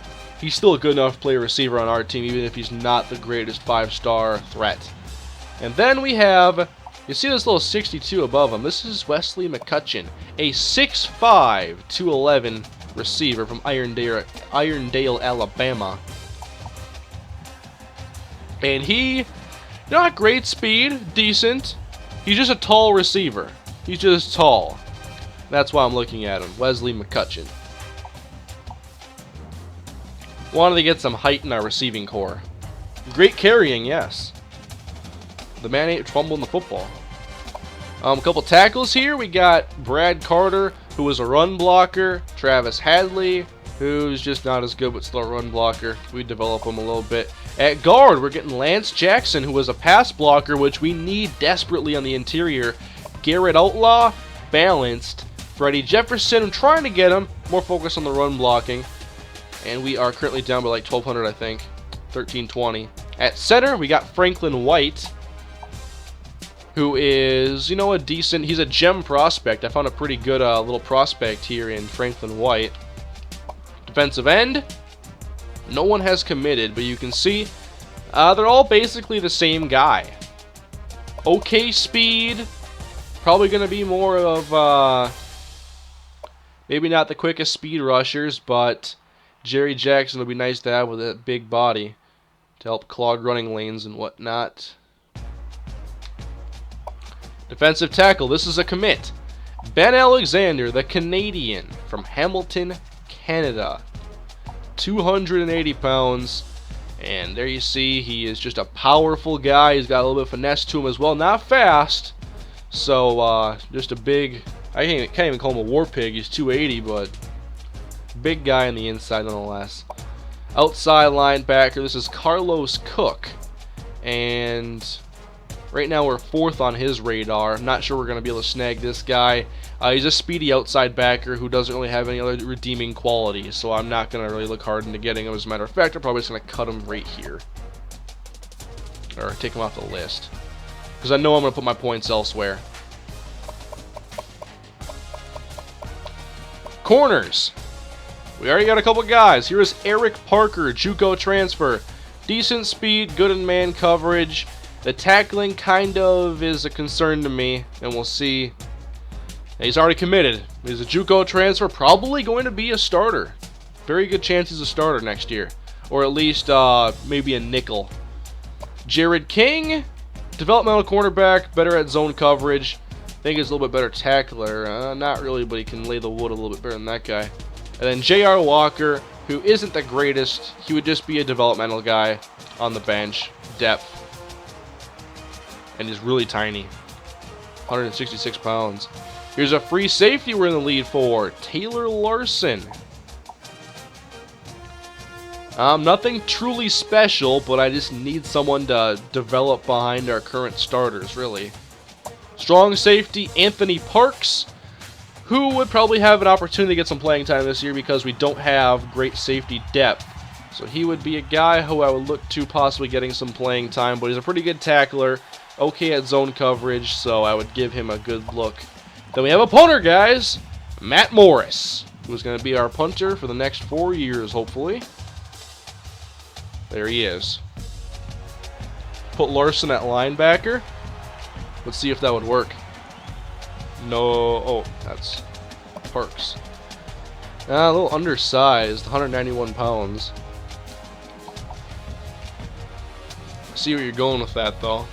he's still a good enough play receiver on our team, even if he's not the greatest 5-star threat. And then we have, you see this little 62 above him. This is Wesley McCutcheon, a 6'5", 211 receiver from Irondale, Alabama. And he, not great speed, decent. He's just a tall receiver. He's just tall. That's why I'm looking at him, Wesley McCutcheon. Wanted to get some height in our receiving core. Great carrying, yes. The man ain't fumbling the football. A couple tackles here. We got Brad Carter, who is a run blocker. Travis Hadley, who's just not as good but still a run blocker. We develop him a little bit. At guard, we're getting Lance Jackson, who is a pass blocker, which we need desperately on the interior. Garrett Outlaw, balanced. Freddie Jefferson. I'm trying to get him. More focused on the run blocking. And we are currently down by like 1,200, I think. 1,320. At center, we got Franklin White, who is, you know, he's a gem prospect. I found a pretty good little prospect here in Franklin White. Defensive end, no one has committed, but you can see they're all basically the same guy. Okay speed, probably going to be more of, maybe not the quickest speed rushers, but Jerry Jackson would be nice to have with that big body to help clog running lanes and whatnot. Defensive tackle, this is a commit. Ben Alexander, the Canadian from Hamilton, Canada. 280 pounds. And there you see, he is just a powerful guy. He's got a little bit of finesse to him as well. Not fast. So, just a big, I can't even call him a war pig. He's 280, but big guy on the inside nonetheless. Outside linebacker, this is Carlos Cook. And right now we're 4th on his radar. I'm not sure we're going to be able to snag this guy. He's a speedy outside backer who doesn't really have any other redeeming qualities, so I'm not going to really look hard into getting him. As a matter of fact, I'm probably just going to cut him right here. Or take him off the list. Because I know I'm going to put my points elsewhere. Corners. We already got a couple guys. Here is Eric Parker, JUCO transfer. Decent speed, good in man coverage. The tackling kind of is a concern to me, and we'll see. He's already committed. He's a JUCO transfer, probably going to be a starter. Very good chance he's a starter next year, or at least maybe a nickel. Jared King, developmental cornerback, better at zone coverage. I think he's a little bit better tackler. Not really, but he can lay the wood a little bit better than that guy. And then J.R. Walker, who isn't the greatest. He would just be a developmental guy on the bench. Depth. And he's really tiny. 166 pounds. Here's a free safety we're in the lead for. Taylor Larson. Nothing truly special, but I just need someone to develop behind our current starters, really. Strong safety, Anthony Parks, who would probably have an opportunity to get some playing time this year because we don't have great safety depth. So he would be a guy who I would look to possibly getting some playing time, but he's a pretty good tackler, okay at zone coverage, so I would give him a good look. Then we have a punter, guys, Matt Morris, who's going to be our punter for the next 4 years, hopefully. There he is. Put Larson at linebacker. Let's see if that would work. No, oh, that's Parks. A little undersized, 191 pounds. See where you're going with that, though.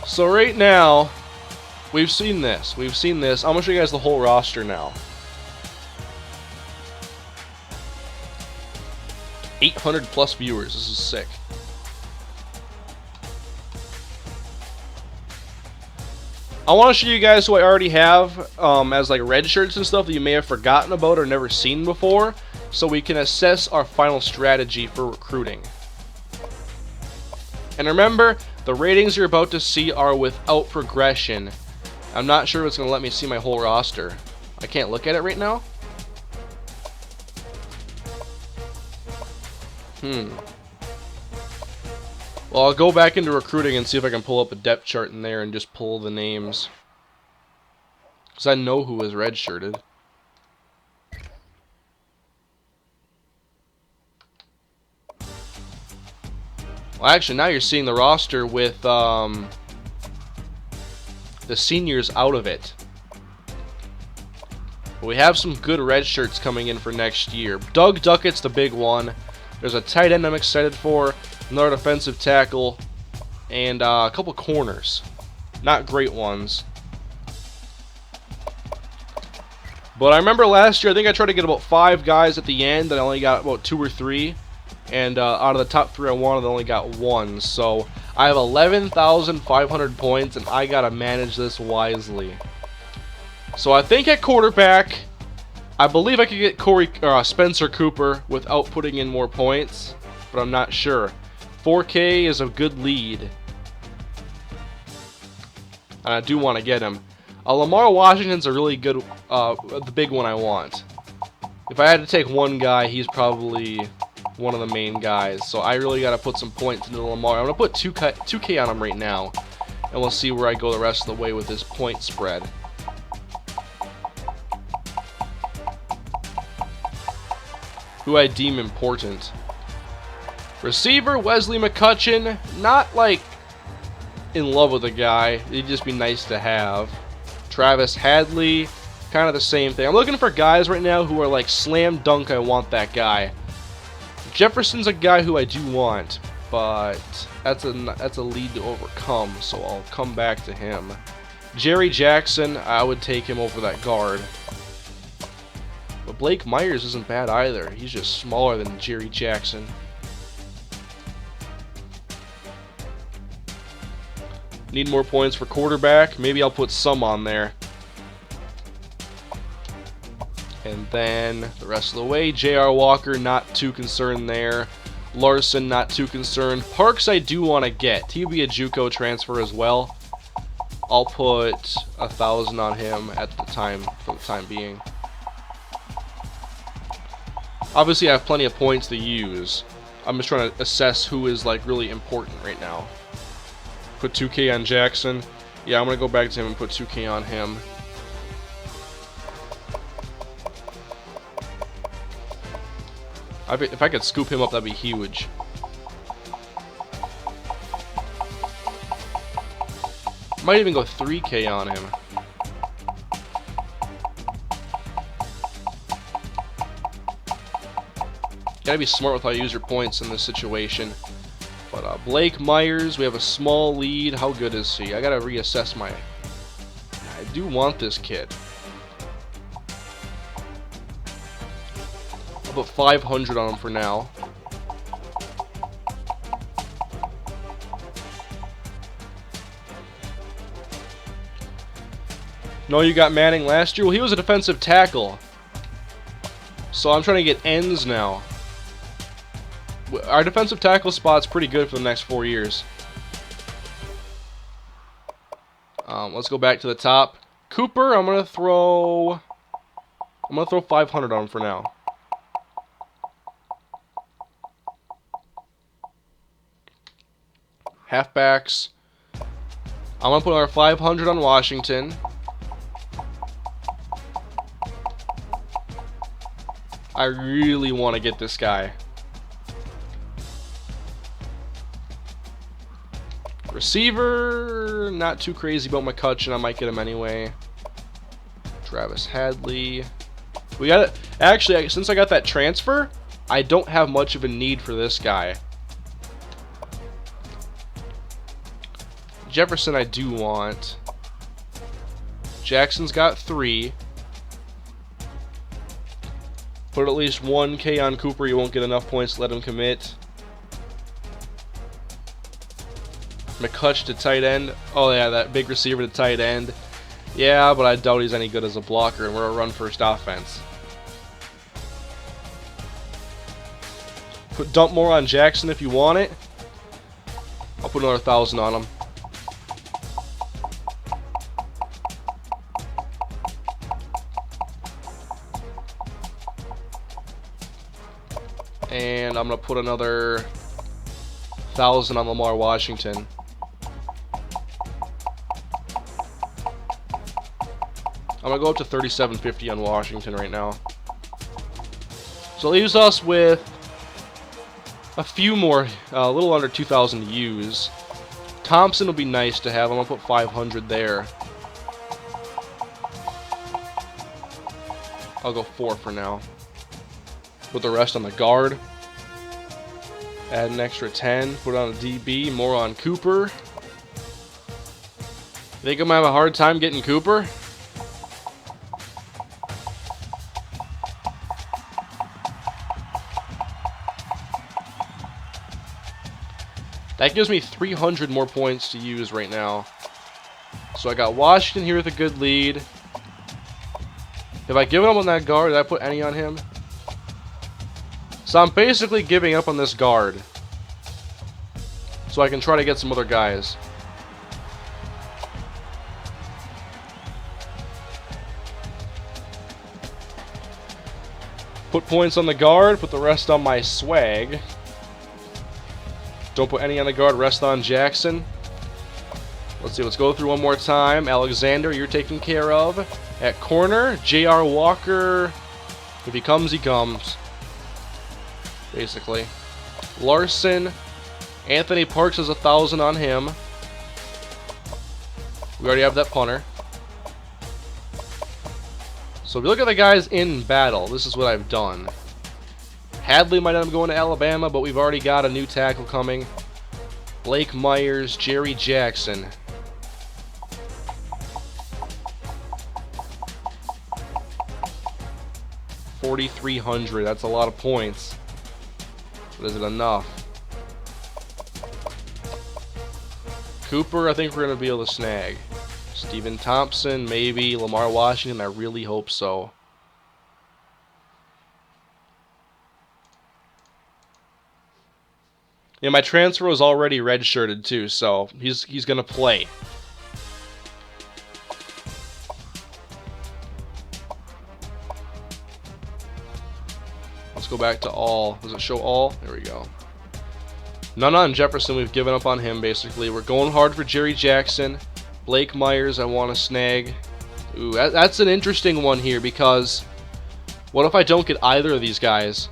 So right now, we've seen this. I'm going to show you guys the whole roster now. 800 plus viewers. This is sick. I want to show you guys who I already have as like red shirts and stuff that you may have forgotten about or never seen before, so we can assess our final strategy for recruiting. And remember, the ratings you're about to see are without progression. I'm not sure if it's going to let me see my whole roster. I can't look at it right now. Well, I'll go back into recruiting and see if I can pull up a depth chart in there and just pull the names. Because I know who is redshirted. Well, actually, now you're seeing the roster with the seniors out of it. But we have some good red shirts coming in for next year. Doug Duckett's the big one. There's a tight end I'm excited for. Another defensive tackle, and a couple corners. Not great ones. But I remember last year, I think I tried to get about 5 guys at the end, and I only got about 2 or 3. And out of the top 3 I wanted, I only got 1. So I have 11,500 points, and I gotta manage this wisely. So I think at quarterback, I believe I could get Spencer Cooper without putting in more points, but I'm not sure. 4K is a good lead. and I do want to get him. Lamar Washington's a really good, the big one I want. If I had to take one guy, he's probably one of the main guys. So I really got to put some points into Lamar. I'm going to put 2K on him right now, and we'll see where I go the rest of the way with this point spread. Who I deem important. Receiver, Wesley McCutcheon. Not, like, in love with the guy. He'd just be nice to have. Travis Hadley. Kind of the same thing. I'm looking for guys right now who are, like, slam dunk, I want that guy. Jefferson's a guy who I do want, but that's a lead to overcome, so I'll come back to him. Jerry Jackson, I would take him over that guard. But Blake Myers isn't bad either. He's just smaller than Jerry Jackson. Need more points for quarterback. Maybe I'll put some on there. And then the rest of the way, J.R. Walker, not too concerned there. Larson, not too concerned. Parks, I do want to get. He'll be a JUCO transfer as well. I'll put 1,000 on him at the time, for the time being. Obviously, I have plenty of points to use. I'm just trying to assess who is like really important right now. Put 2K on Jackson. Yeah, I'm gonna go back to him and put 2K on him. If I could scoop him up, that'd be huge. Might even go 3K on him. Gotta be smart with how you use your points in this situation. But Blake Myers, we have a small lead. How good is he? I gotta reassess my... I do want this kid. I'll put 500 on him for now. No, you got Manning last year? Well, he was a defensive tackle. So I'm trying to get ends now. Our defensive tackle spot's pretty good for the next 4 years. Let's go back to the top. Cooper, I'm gonna throw 500 on him for now. Halfbacks. I'm gonna put our 500 on Washington. I really want to get this guy. Receiver, not too crazy about McCutcheon. I might get him anyway. Travis Hadley. We got it. Actually, since I got that transfer, I don't have much of a need for this guy. Jefferson, I do want. Jackson's got 3. Put at least 1K on Cooper. You won't get enough points to let him commit. McCutcheon to tight end. Oh yeah, that big receiver to tight end. Yeah, but I doubt he's any good as a blocker, and we're a run-first offense. Dump more on Jackson if you want it. I'll put another 1,000 on him. And I'm going to put another 1,000 on Lamar Washington. I'm going to go up to 3,750 on Washington right now. So it leaves us with a few more, a little under 2,000 to use. Thompson will be nice to have. I'm going to put 500 there. I'll go 4 for now. Put the rest on the guard. Add an extra 10. Put it on a DB. More on Cooper. Think I'm going to have a hard time getting Cooper? That gives me 300 more points to use right now. So I got Washington here with a good lead. Have I given up on that guard? Did I put any on him? So I'm basically giving up on this guard. So I can try to get some other guys. Put points on the guard, put the rest on my swag. Don't put any on the guard, rest on Jackson. Let's see, let's go through one more time. Alexander, you're taken care of. At corner, J.R. Walker, if he comes, he comes. Basically. Larson, Anthony Parks has 1,000 on him. We already have that punter. So if you look at the guys in battle, this is what I've done. Hadley might end up going to Alabama, but we've already got a new tackle coming. Blake Myers, Jerry Jackson. $4,300. That's a lot of points. But is it enough? Cooper, I think we're going to be able to snag. Steven Thompson, maybe. Lamar Washington, I really hope so. Yeah, my transfer was already redshirted too, so he's going to play. Let's go back to all. Does it show all? There we go. None on Jefferson. We've given up on him, basically. We're going hard for Jerry Jackson. Blake Myers, I want to snag. Ooh, that's an interesting one here, because what if I don't get either of these guys?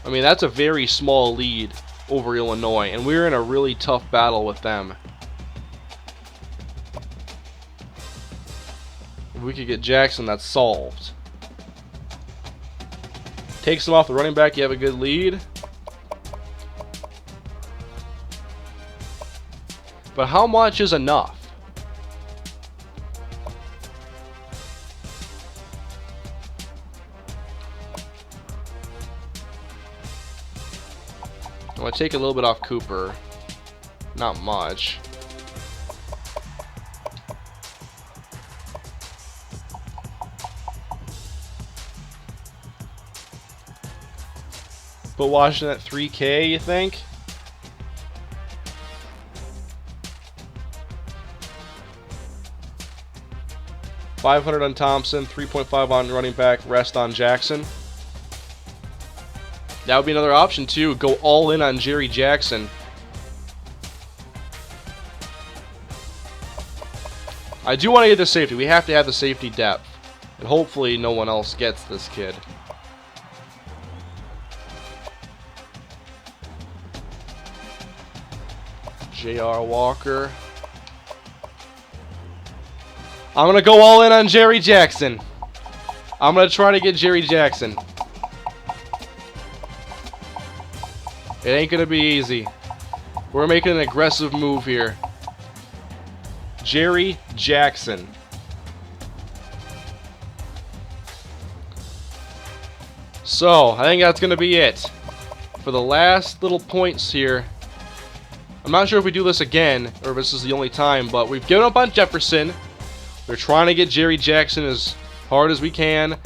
I mean, that's a very small lead over Illinois, and we're in a really tough battle with them. If we could get Jackson, that's solved. Takes him off the running back, you have a good lead. But how much is enough? I'm going to take a little bit off Cooper. Not much. Put Washington at 3K, you think? $500 on Thompson, 3.5 on running back, rest on Jackson. That would be another option too. Go all in on Jerry Jackson. I do want to get the safety. We have to have the safety depth. And hopefully no one else gets this kid. J.R. Walker. I'm going to go all in on Jerry Jackson. I'm going to try to get Jerry Jackson. It ain't going to be easy. We're making an aggressive move here. Jerry Jackson. So, I think that's going to be it. For the last little points here. I'm not sure if we do this again, or if this is the only time, but we've given up on Jefferson. We're trying to get Jerry Jackson as hard as we can.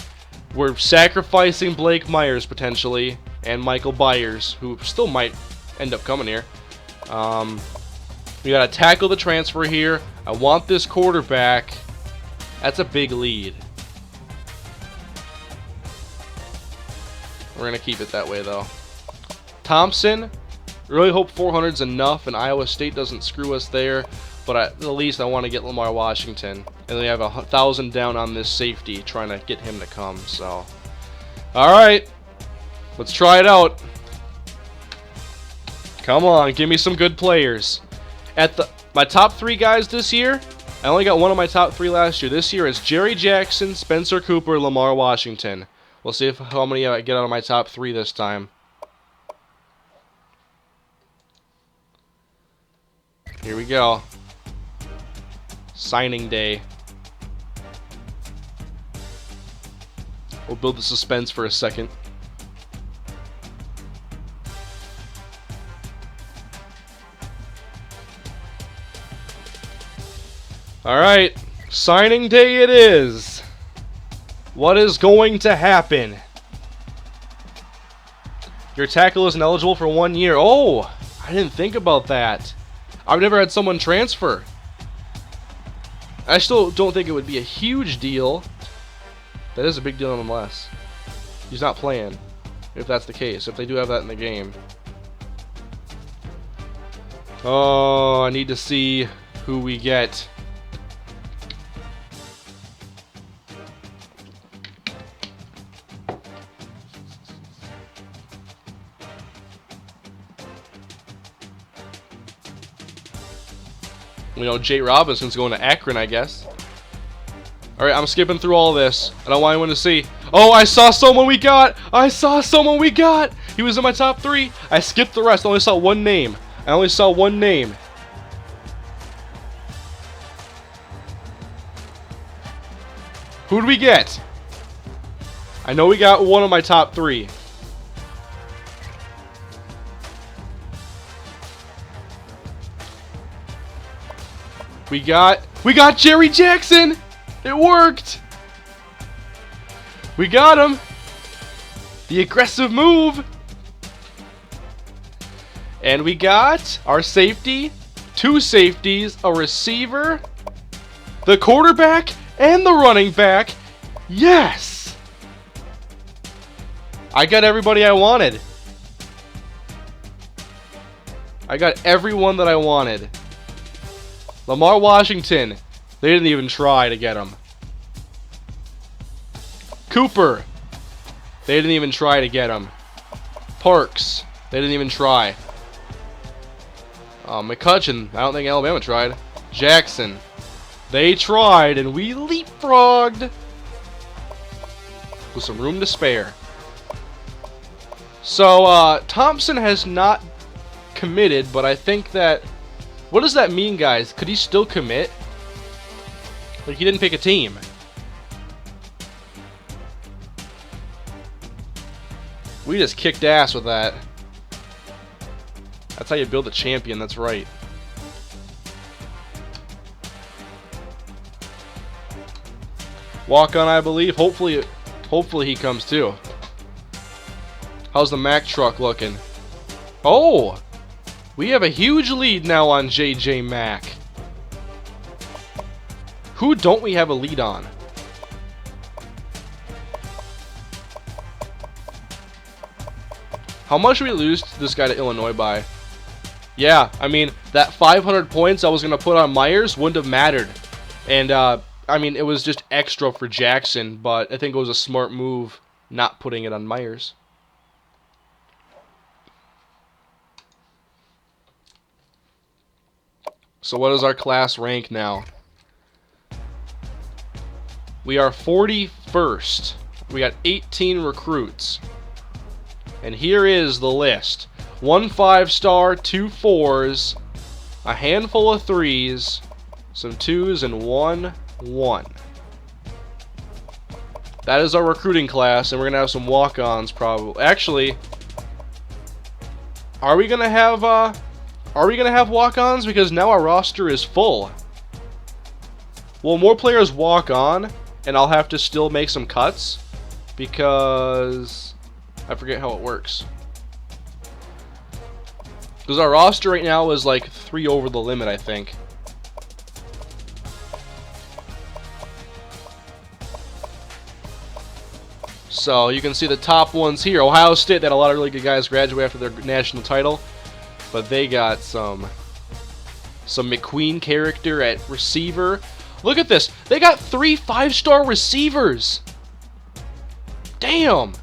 We're sacrificing Blake Myers, potentially, and Michael Byers, who still might end up coming here. We got to tackle the transfer here. I want this quarterback. That's a big lead. We're going to keep it that way, though. Thompson, really hope 400's enough, and Iowa State doesn't screw us there. But at the least, I want to get Lamar Washington. And they have 1,000 down on this safety, trying to get him to come. So, all right. Let's try it out. Come on, give me some good players. At my top 3 guys this year, I only got one of my top 3 last year. This year is Jerry Jackson, Spencer Cooper, Lamar Washington. We'll see how many I get out of my top 3 this time. Here we go. Signing day. We'll build the suspense for a second. Alright, signing day it is. What is going to happen? Your tackle isn't eligible for 1 year. Oh, I didn't think about that. I've never had someone transfer. I still don't think it would be a huge deal. That is a big deal nonetheless. He's not playing, if that's the case, if they do have that in the game. Oh, I need to see who we get. We know Jay Robinson's going to Akron, I guess. Alright, I'm skipping through all this. I don't want anyone to see. Oh, I saw someone we got! I saw someone we got! He was in my top 3. I skipped the rest. I only saw one name. Who'd we get? I know we got one of my top 3. We got Jerry Jackson! It worked! We got him! The aggressive move! And we got our safety, 2 safeties, a receiver, the quarterback, and the running back. Yes! I got everybody I wanted. I got everyone that I wanted. Lamar Washington, they didn't even try to get him. Cooper, they didn't even try to get him. Parks, they didn't even try. McCutcheon, I don't think Alabama tried. Jackson, they tried, and we leapfrogged with some room to spare. So, Thompson has not committed, but I think that... What does that mean, guys? Could he still commit? Like, he didn't pick a team. We just kicked ass with that. That's how you build a champion, that's right. Walk on, I believe. Hopefully he comes too. How's the Mack truck looking? Oh! We have a huge lead now on J.J. Mack. Who don't we have a lead on? How much did we lose this guy to Illinois by? Yeah, I mean, that 500 points I was going to put on Myers wouldn't have mattered. And, I mean, it was just extra for Jackson, but I think it was a smart move not putting it on Myers. So what is our class rank now? We are 41st. We got 18 recruits. And here is the list. 1 5-star, 2 4s, a handful of 3s, some 2s, and 1 1. That is our recruiting class, and we're going to have some walk-ons probably. Actually, are we going to have walk-ons? Because now our roster is full. Will more players walk on, and I'll have to still make some cuts? Because I forget how it works. Because our roster right now is like 3 over the limit, I think. So you can see the top ones here. Ohio State, they had a lot of really good guys graduate after their national title. But they got some McQueen character at receiver. Look at this. They got 3 5-star receivers. Damn.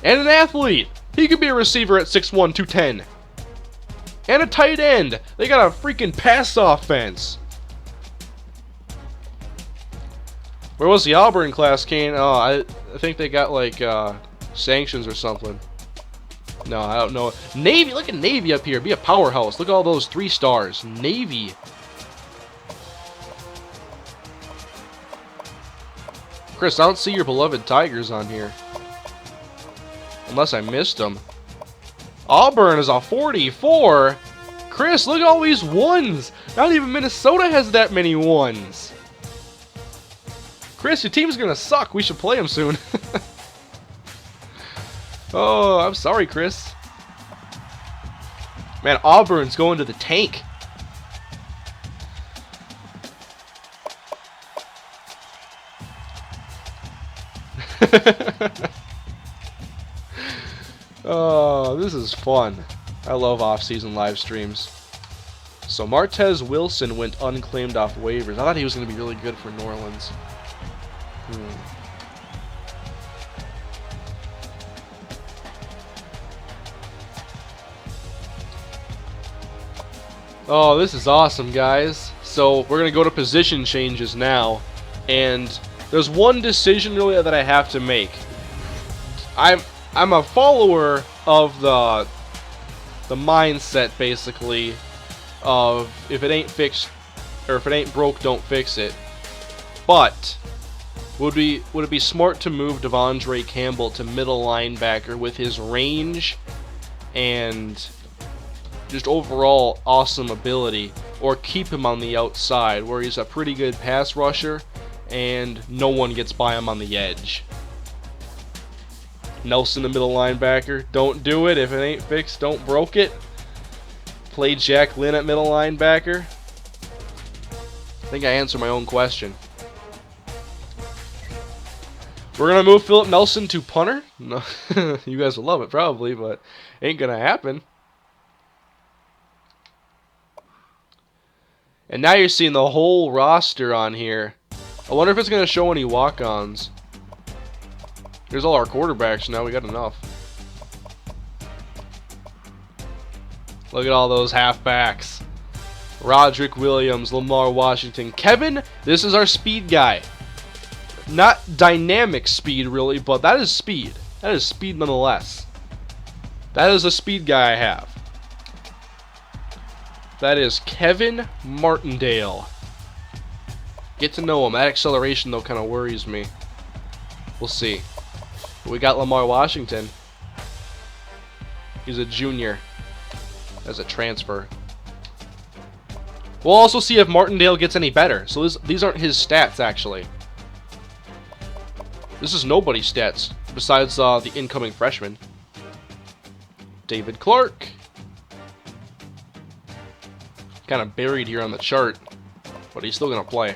And an athlete. He could be a receiver at 6'1", 210. And a tight end. They got a freaking pass offense. Where was the Auburn class, Kane? Oh, I think they got like sanctions or something. No, I don't know. Navy, look at Navy up here. Be a powerhouse. Look at all those 3 stars. Navy. Chris, I don't see your beloved Tigers on here. Unless I missed them. Auburn is a 44. Chris, look at all these 1s. Not even Minnesota has that many 1s. Chris, your team's going to suck. We should play them soon. Oh, I'm sorry, Chris. Man, Auburn's going to the tank. Oh, this is fun. I love off-season live streams. So Martez Wilson went unclaimed off waivers. I thought he was going to be really good for New Orleans. Oh, this is awesome, guys. So we're going to go to position changes now. And there's one decision really that I have to make. I'm a follower of the mindset, basically, of if it ain't fixed, or if it ain't broke, don't fix it. But would it be smart to move Devondre Campbell to middle linebacker with his range and just overall awesome ability, or keep him on the outside where he's a pretty good pass rusher and no one gets by him on the edge? Nelson, the middle linebacker. Don't do it. If it ain't fixed, don't broke it. Play Jack Lynn at middle linebacker. I think I answered my own question. We're going to move Philip Nelson to punter. No, you guys will love it probably, but ain't going to happen. And now you're seeing the whole roster on here. I wonder if it's going to show any walk-ons. Here's all our quarterbacks now. We got enough. Look at all those halfbacks. Roderick Williams, Lamar Washington. Kevin, this is our speed guy. Not dynamic speed, really, but that is speed. That is speed nonetheless. That is a speed guy I have. That is Kevin Martindale. Get to know him. That acceleration, though, kind of worries me. We'll see. We got Lamar Washington. He's a junior as a transfer. We'll also see if Martindale gets any better. So these aren't his stats, actually. This is nobody's stats besides the incoming freshman. David Clark. Kind of buried here on the chart, but he's still going to play.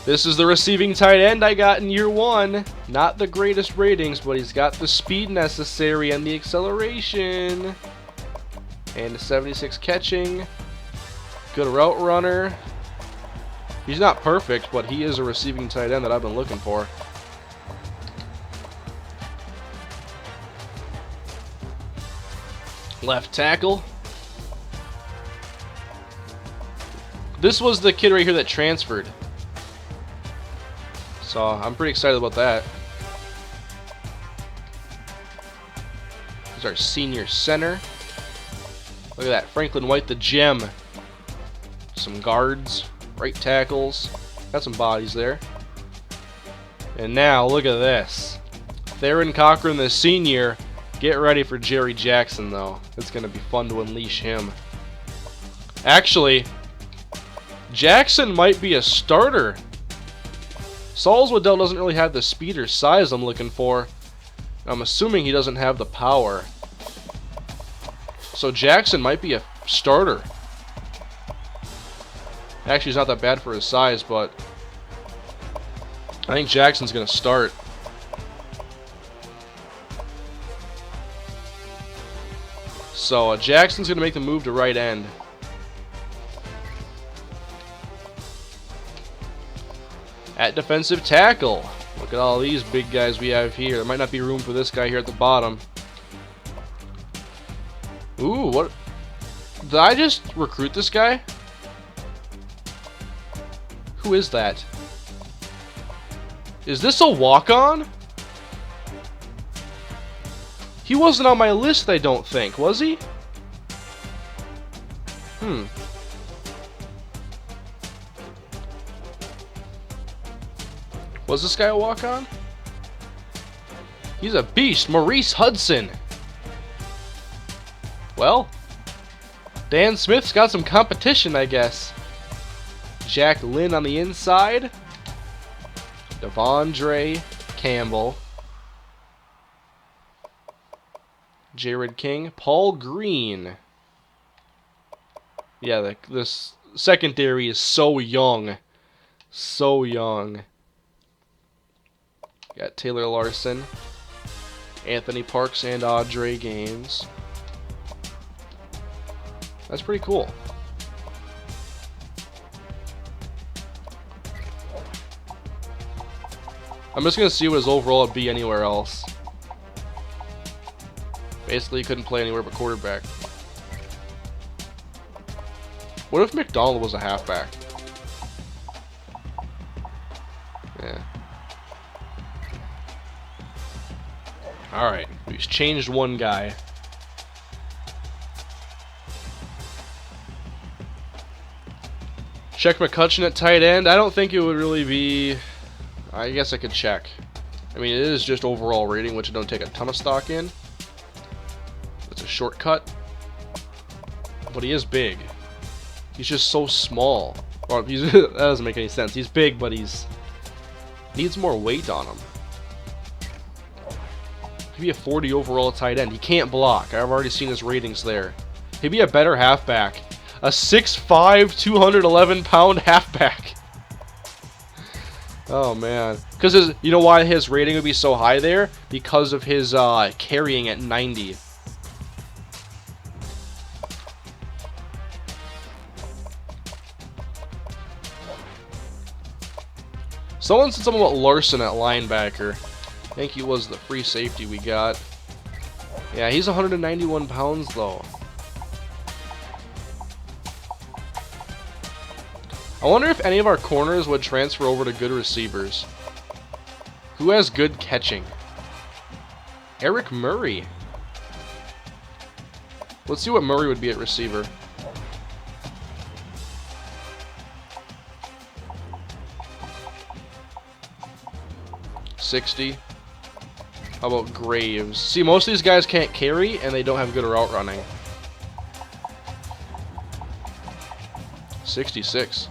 This is the receiving tight end I got in year one. Not the greatest ratings, but he's got the speed necessary and the acceleration. And the 76 catching. Good route runner. He's not perfect, but he is a receiving tight end that I've been looking for. Left tackle. This was the kid right here that transferred. So I'm pretty excited about that. Here's our senior center. Look at that, Franklin White, the gem. Some guards, right tackles. Got some bodies there. And now, look at this. Theron Cochran, the senior. Get ready for Jerry Jackson, though. It's going to be fun to unleash him. Actually, Jackson might be a starter. Sauls Waddell doesn't really have the speed or size I'm looking for. I'm assuming he doesn't have the power. So Jackson might be a starter. Actually, he's not that bad for his size, but I think Jackson's going to start. So Jackson's going to make the move to right end. At defensive tackle. Look at all these big guys we have here. There might not be room for this guy here at the bottom. Ooh, what? Did I just recruit this guy? Who is that? Is this a walk-on? He wasn't on my list, I don't think, was he? Was this guy a walk-on? He's a beast. Maurice Hudson. Well, Dan Smith's got some competition, I guess. Jack Lynn on the inside. Devondre Campbell. Jared King. Paul Green. Yeah, this secondary is so young. So young. Got Taylor Larson, Anthony Parks, and Andre Gaines. That's pretty cool. I'm just going to see what his overall would be anywhere else. Basically, he couldn't play anywhere but quarterback. What if McDonald was a halfback? Yeah. Alright, he's changed one guy. Check McCutcheon at tight end. I don't think it would really be... I guess I could check. I mean, it is just overall rating, which I don't take a ton of stock in. It's a shortcut. But he is big. He's just so small. Or that doesn't make any sense. He's big, but he's... needs more weight on him. He'd be a 40 overall tight end. He can't block. I've already seen his ratings there. He'd be a better halfback. A 6'5", 211-pound halfback. Oh, man. Because you know why his rating would be so high there? Because of his carrying at 90. Someone said something about Larson at linebacker. I think he was the free safety we got. Yeah, he's 191 pounds, though. I wonder if any of our corners would transfer over to good receivers. Who has good catching? Eric Murray. Let's see what Murray would be at receiver. $60. How about Graves? See, most of these guys can't carry, and they don't have good route running. 66.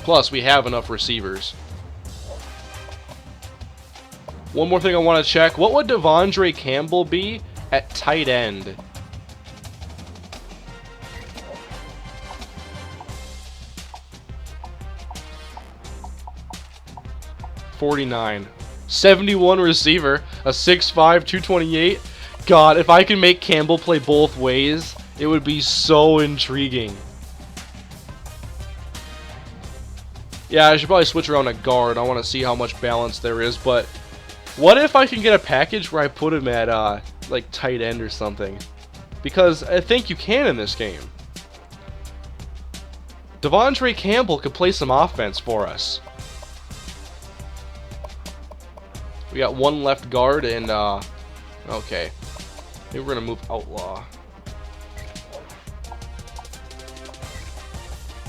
Plus, we have enough receivers. One more thing I want to check. What would Devondre Campbell be at tight end? $49. 71 receiver. A 6'5", 228. God, if I can make Campbell play both ways, it would be so intriguing. Yeah, I should probably switch around a guard. I want to see how much balance there is, but what if I can get a package where I put him at, like, tight end or something? Because I think you can in this game. Devondre Campbell could play some offense for us. We got one left guard and, okay. Maybe we're going to move Outlaw.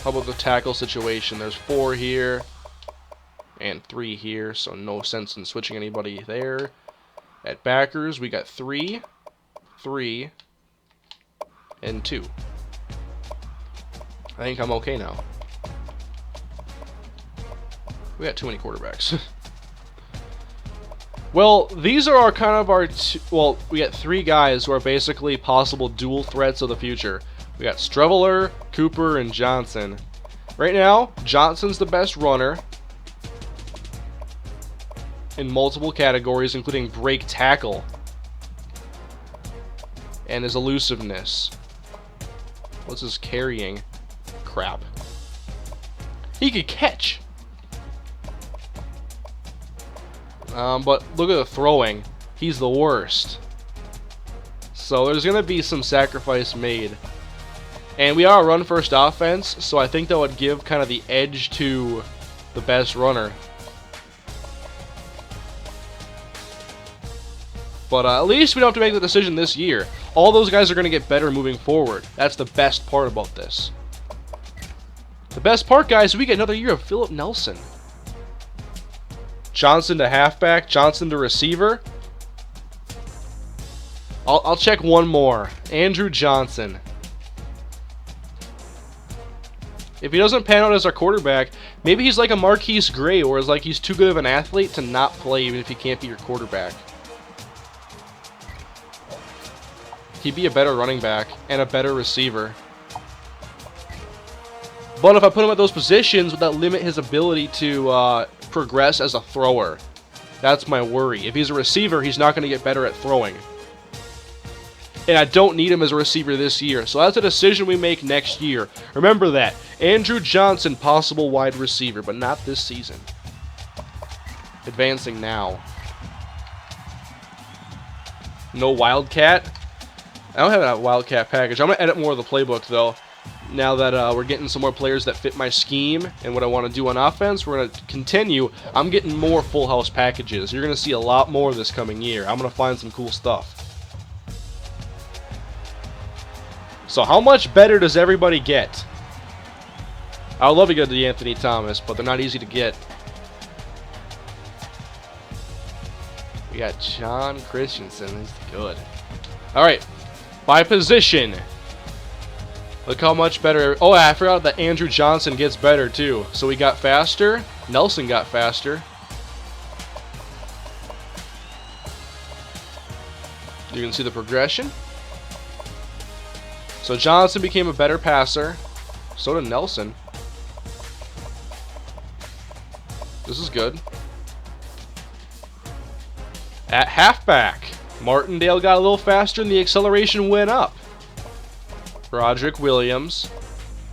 How about the tackle situation? There's 4 here and 3 here, so no sense in switching anybody there. At backers, we got 3, 3, and 2. I think I'm okay now. We got too many quarterbacks. Well, these are our kind of our well, we got 3 guys who are basically possible dual threats of the future. We got Streveler, Cooper, and Johnson. Right now, Johnson's the best runner in multiple categories, including break tackle and his elusiveness. What's his carrying? Crap. He could catch. But look at the throwing. He's the worst. So there's going to be some sacrifice made. And we are a run-first offense, so I think that would give kind of the edge to the best runner. But at least we don't have to make the decision this year. All those guys are going to get better moving forward. That's the best part about this. The best part, guys, we get another year of Philip Nelson. Johnson to halfback, Johnson to receiver. I'll check one more. Andrew Johnson. If he doesn't pan out as our quarterback, maybe he's like a Marquise Gray, or is like he's too good of an athlete to not play even if he can't be your quarterback. He'd be a better running back and a better receiver. But if I put him at those positions, would that limit his ability to progress as a thrower? That's my worry. If he's a receiver, he's not going to get better at throwing. And I don't need him as a receiver this year. So that's a decision we make next year. Remember that. Andrew Johnson, possible wide receiver, but not this season. Advancing now. No Wildcat. I don't have a Wildcat package. I'm going to edit more of the playbook, though. Now that we're getting some more players that fit my scheme and what I want to do on offense, we're going to continue. I'm getting more full house packages. You're going to see a lot more this coming year. I'm going to find some cool stuff. So how much better does everybody get? I would love to get the Anthony Thomas, but they're not easy to get. We got John Christensen. He's good. All right. By position. Look how much better. Oh, I forgot that Andrew Johnson gets better, too. So we got faster. Nelson got faster. You can see the progression. So Johnson became a better passer. So did Nelson. This is good. At halfback, Martindale got a little faster and the acceleration went up. Roderick Williams,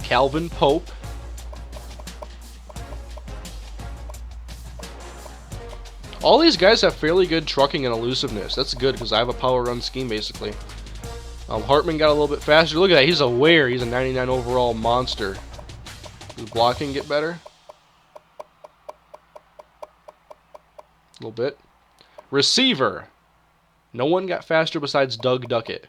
Calvin Pope. All these guys have fairly good trucking and elusiveness. That's good because I have a power run scheme basically. Hartman got a little bit faster. Look at that. He's aware. He's a 99 overall monster. Does blocking get better? A little bit. Receiver. No one got faster besides Doug Duckett,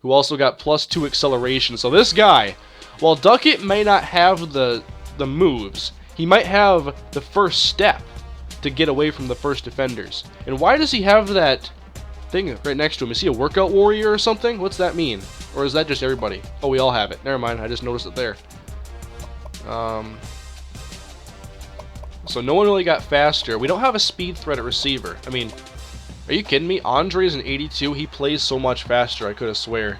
who also got +2 acceleration. So this guy, while Duckett may not have the moves, he might have the first step to get away from the first defenders. And why does he have that thing right next to him? Is he a workout warrior or something? What's that mean? Or is that just everybody? Oh, we all have it. Never mind. I just noticed it there. So no one really got faster. We don't have a speed threat at receiver. I mean, are you kidding me? Andre's an 82. He plays so much faster. I could have swore.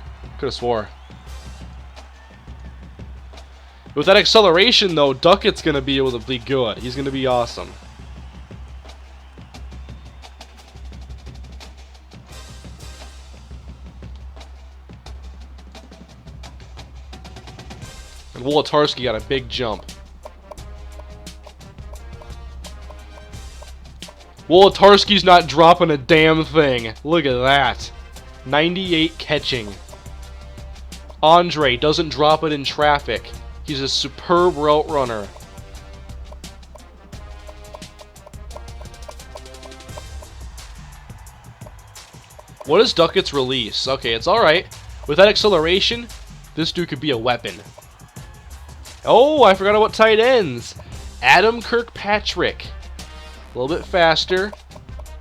With that acceleration, though, Duckett's going to be able to be good. He's going to be awesome. And Wolotarski got a big jump. Wolotarski's not dropping a damn thing. Look at that. 98 catching. Andre doesn't drop it in traffic. He's a superb route runner. What is Duckett's release? Okay, it's alright. With that acceleration, this dude could be a weapon. Oh, I forgot about tight ends. Adam Kirkpatrick. A little bit faster.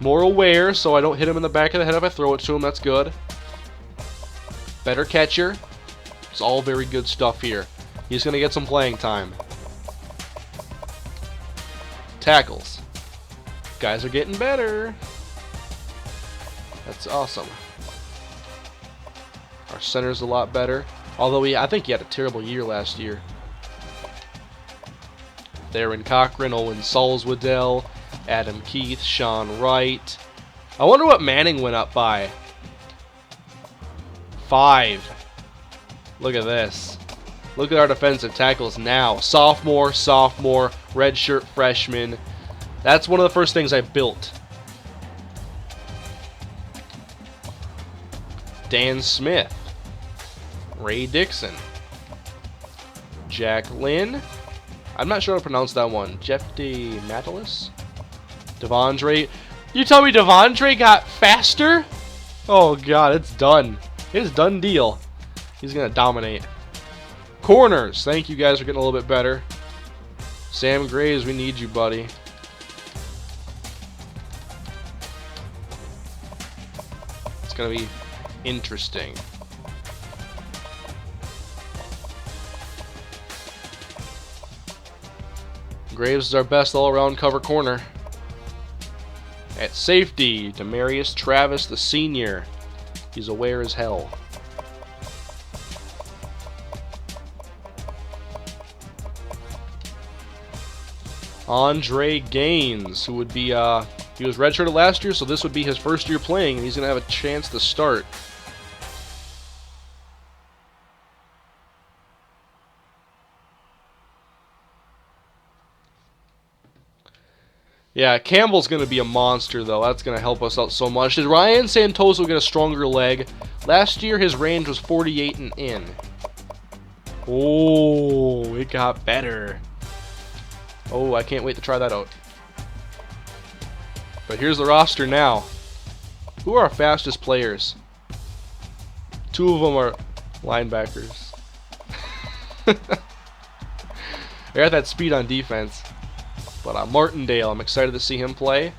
More aware, so I don't hit him in the back of the head if I throw it to him. That's good. Better catcher. It's all very good stuff here. He's going to get some playing time. Tackles. Guys are getting better. That's awesome. Our center's a lot better. Although I think he had a terrible year last year. Theron Cochran, Owen Salzwedell, Adam Keith, Sean Wright. I wonder what Manning went up by. 5. Look at this. Look at our defensive tackles now. Sophomore, redshirt freshman. That's one of the first things I built. Dan Smith. Ray Dixon. Jack Lynn. I'm not sure how to pronounce that one. Jeff DeMatalis? Devondre. You tell me Devondre got faster? Oh god, it's done. It's done deal. He's gonna dominate. Corners. Thank you guys for getting a little bit better. Sam Graves, we need you, buddy. It's gonna be interesting. Graves is our best all-around cover corner. At safety, Demarius Travis, the senior. He's aware as hell. Andre Gaines, who would be, he was redshirted last year, so this would be his first year playing, and he's going to have a chance to start. Yeah, Campbell's going to be a monster, though. That's going to help us out so much. Did Ryan Santoso get a stronger leg? Last year, his range was 48 and in. Oh, it got better. Oh, I can't wait to try that out. But here's the roster now. Who are our fastest players? 2 of them are linebackers. I got that speed on defense. But Martindale, I'm excited to see him play.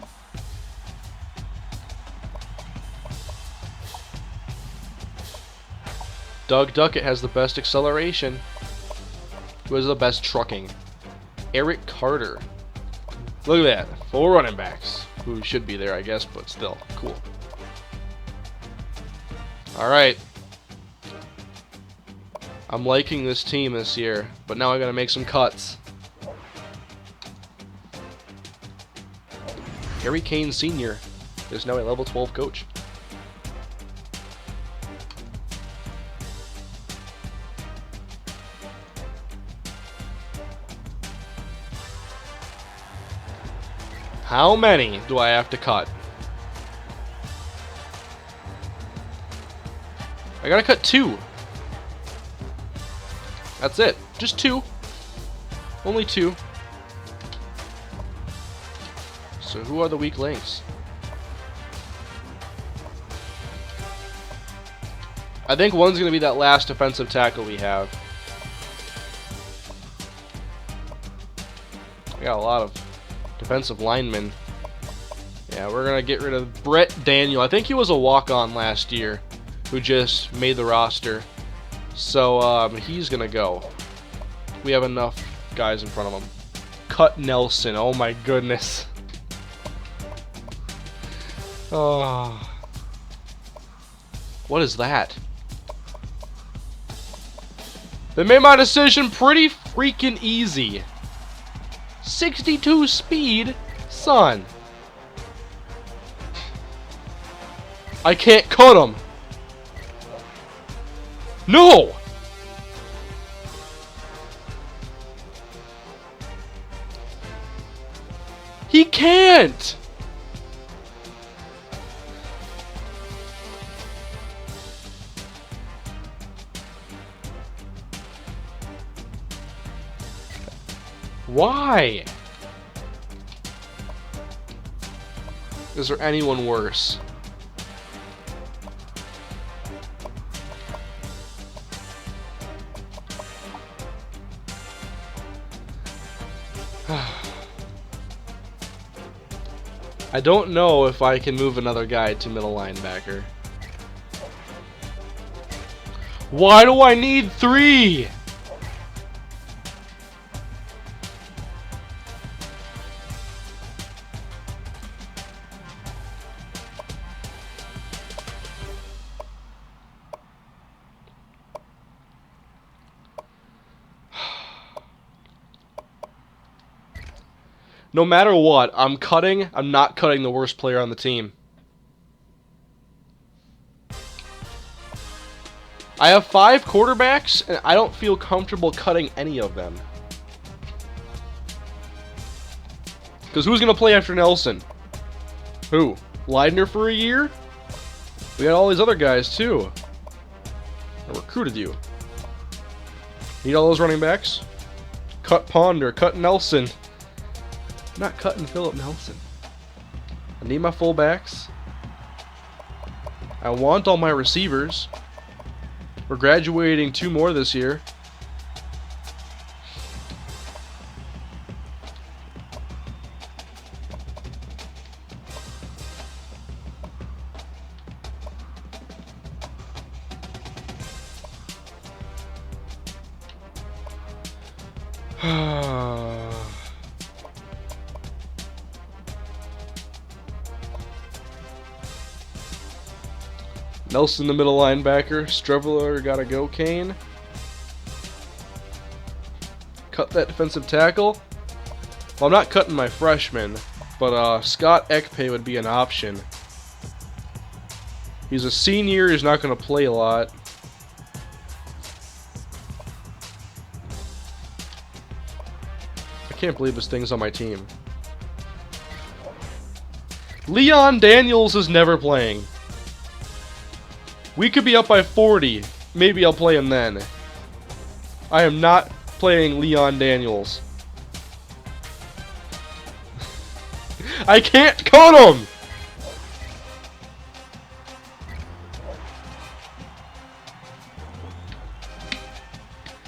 Doug Duckett has the best acceleration. Who has the best trucking? Eric Carter. Look at that. 4 running backs. Who should be there, I guess, but still. Cool. Alright. I'm liking this team this year, but now I gotta make some cuts. HurriicAne Sr. is now a level 12 coach. How many do I have to cut? I gotta cut 2. That's it. Just 2. Only 2. So who are the weak links? I think one's going to be that last defensive tackle we have. I got a lot of defensive linemen. Yeah, we're going to get rid of Brett Daniel. I think he was a walk-on last year who just made the roster. So he's going to go. We have enough guys in front of him. Cut Nelson. Oh my goodness. Oh. What is that? They made my decision pretty freaking easy. 62 speed? Son. I can't cut him. No! He can't! Why? Is there anyone worse? I don't know if I can move another guy to middle linebacker. Why do I need 3? No matter what, I'm not cutting the worst player on the team. I have 5 quarterbacks, and I don't feel comfortable cutting any of them. Because who's going to play after Nelson? Who? Leidner for a year? We got all these other guys, too. I recruited you. Need all those running backs? Cut Ponder, cut Nelson. I'm not cutting Philip Nelson. I need my fullbacks. I want all my receivers. We're graduating 2 more this year. Nelson, the middle linebacker. Streveler, gotta go. Kane. Cut that defensive tackle. Well, I'm not cutting my freshman, but Scott Ekpe would be an option. He's a senior, he's not going to play a lot. I can't believe this thing's on my team. Leon Daniels is never playing. We could be up by 40. Maybe I'll play him then. I am not playing Leon Daniels. I can't cut him!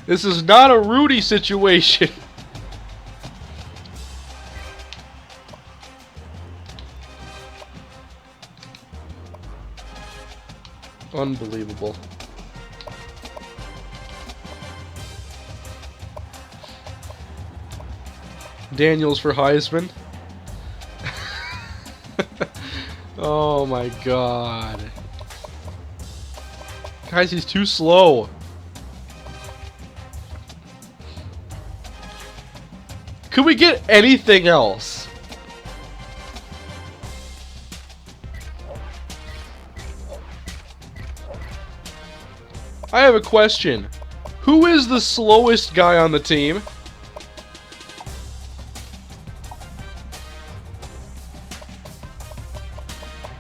This is not a Rudy situation. Unbelievable. Daniels for Heisman. Oh my god. Guys, he's too slow. Could we get anything else? I have a question. Who is the slowest guy on the team?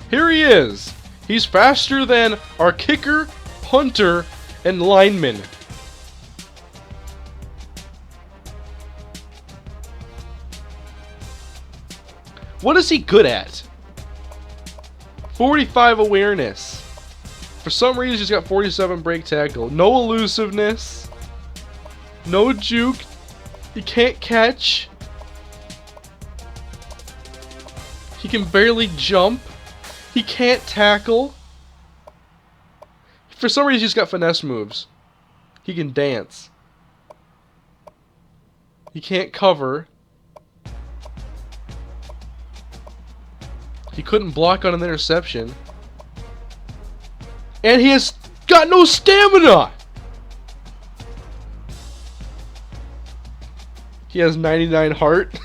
Here he is. He's faster than our kicker, punter, and lineman. What is he good at? 45 awareness. For some reason, he's got 47 break tackle. No elusiveness. No juke. He can't catch. He can barely jump. He can't tackle. For some reason, he's got finesse moves. He can dance. He can't cover. He couldn't block on an interception. And he has got no stamina! He has 99 heart.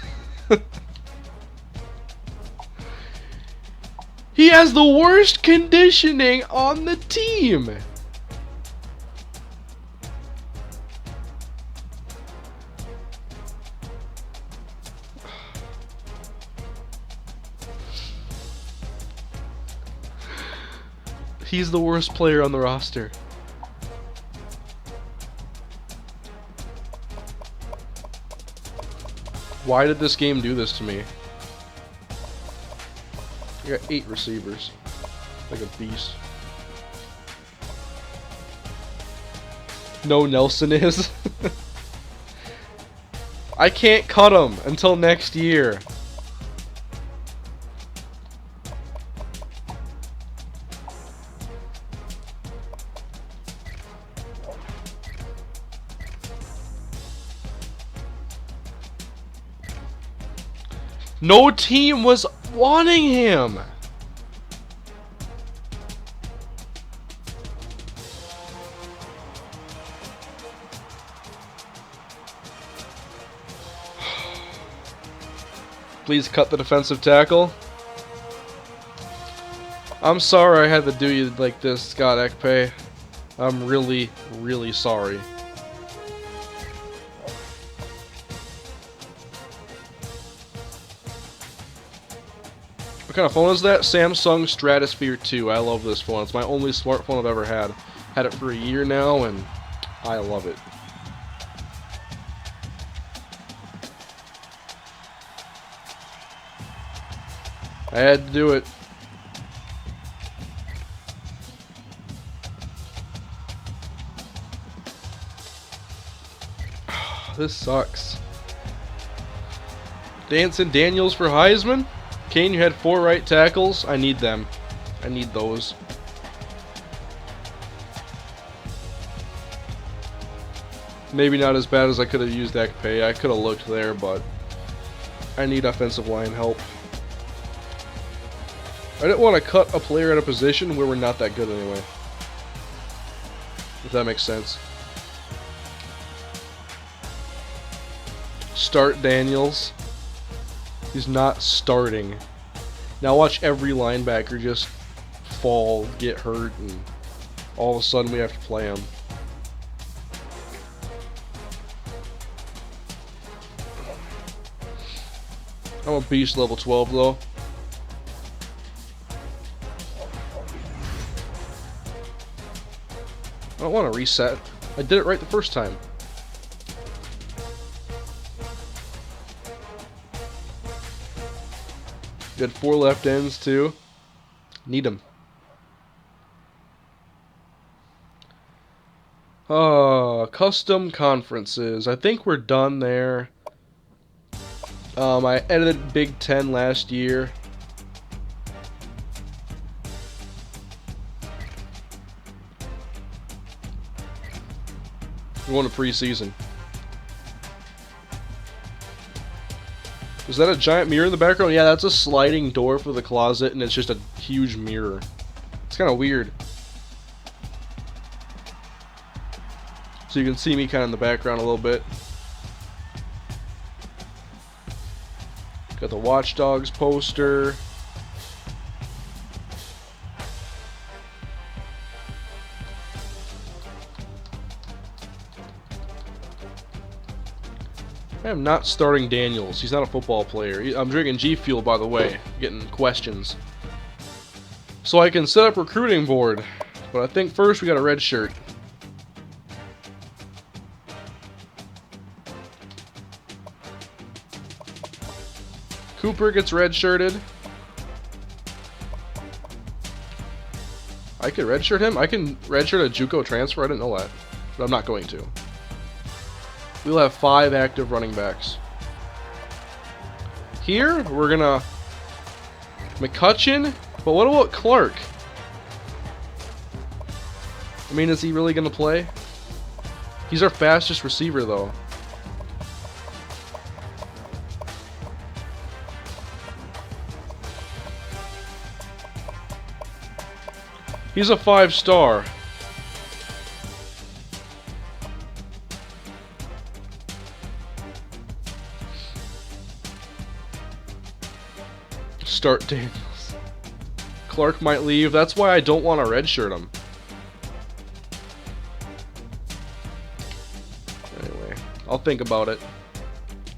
He has the worst conditioning on the team! He's the worst player on the roster. Why did this game do this to me? I got 8 receivers. Like a beast. No, Nelson is. I can't cut him until next year. No team was wanting him. Please cut the defensive tackle. I'm sorry I had to do you like this, Scott Ekpe. I'm really, really sorry. What kind of phone is that? Samsung Stratosphere 2. I love this phone. It's my only smartphone I've ever had. Had it for a year now, and I love it. I had to do it. This sucks. Dancing Daniels for Heisman? Kane, you had 4 right tackles. I need them. I need those. Maybe not as bad as I could have used Ekpe. I could have looked there, but I need offensive line help. I didn't want to cut a player at a position where we're not that good anyway. If that makes sense. Start Daniels. He's not starting. Now watch every linebacker just fall, get hurt, and all of a sudden we have to play him. I'm a beast level 12 though. I don't want to reset. I did it right the first time. Good 4 left ends too. Need them. Custom conferences. I think we're done there. I edited Big Ten last year. We're going to preseason. Is that a giant mirror in the background? Yeah, that's a sliding door for the closet, and it's just a huge mirror. It's kind of weird. So you can see me kind of in the background a little bit. Got the Watch Dogs poster. I am not starting Daniels. He's not a football player. I'm drinking G Fuel, by the way. Getting questions. So I can set up recruiting board. But I think first we got a red shirt. Cooper gets red-shirted. I could redshirt him? I can redshirt a JUCO transfer? I didn't know that. But I'm not going to. We'll have 5 active running backs. Here, we're gonna... McCutcheon? But what about Clark? I mean, is he really gonna play? He's our fastest receiver, though. He's a 5-star. Start Daniels. Clark might leave. That's why I don't want to redshirt him. Anyway, I'll think about it.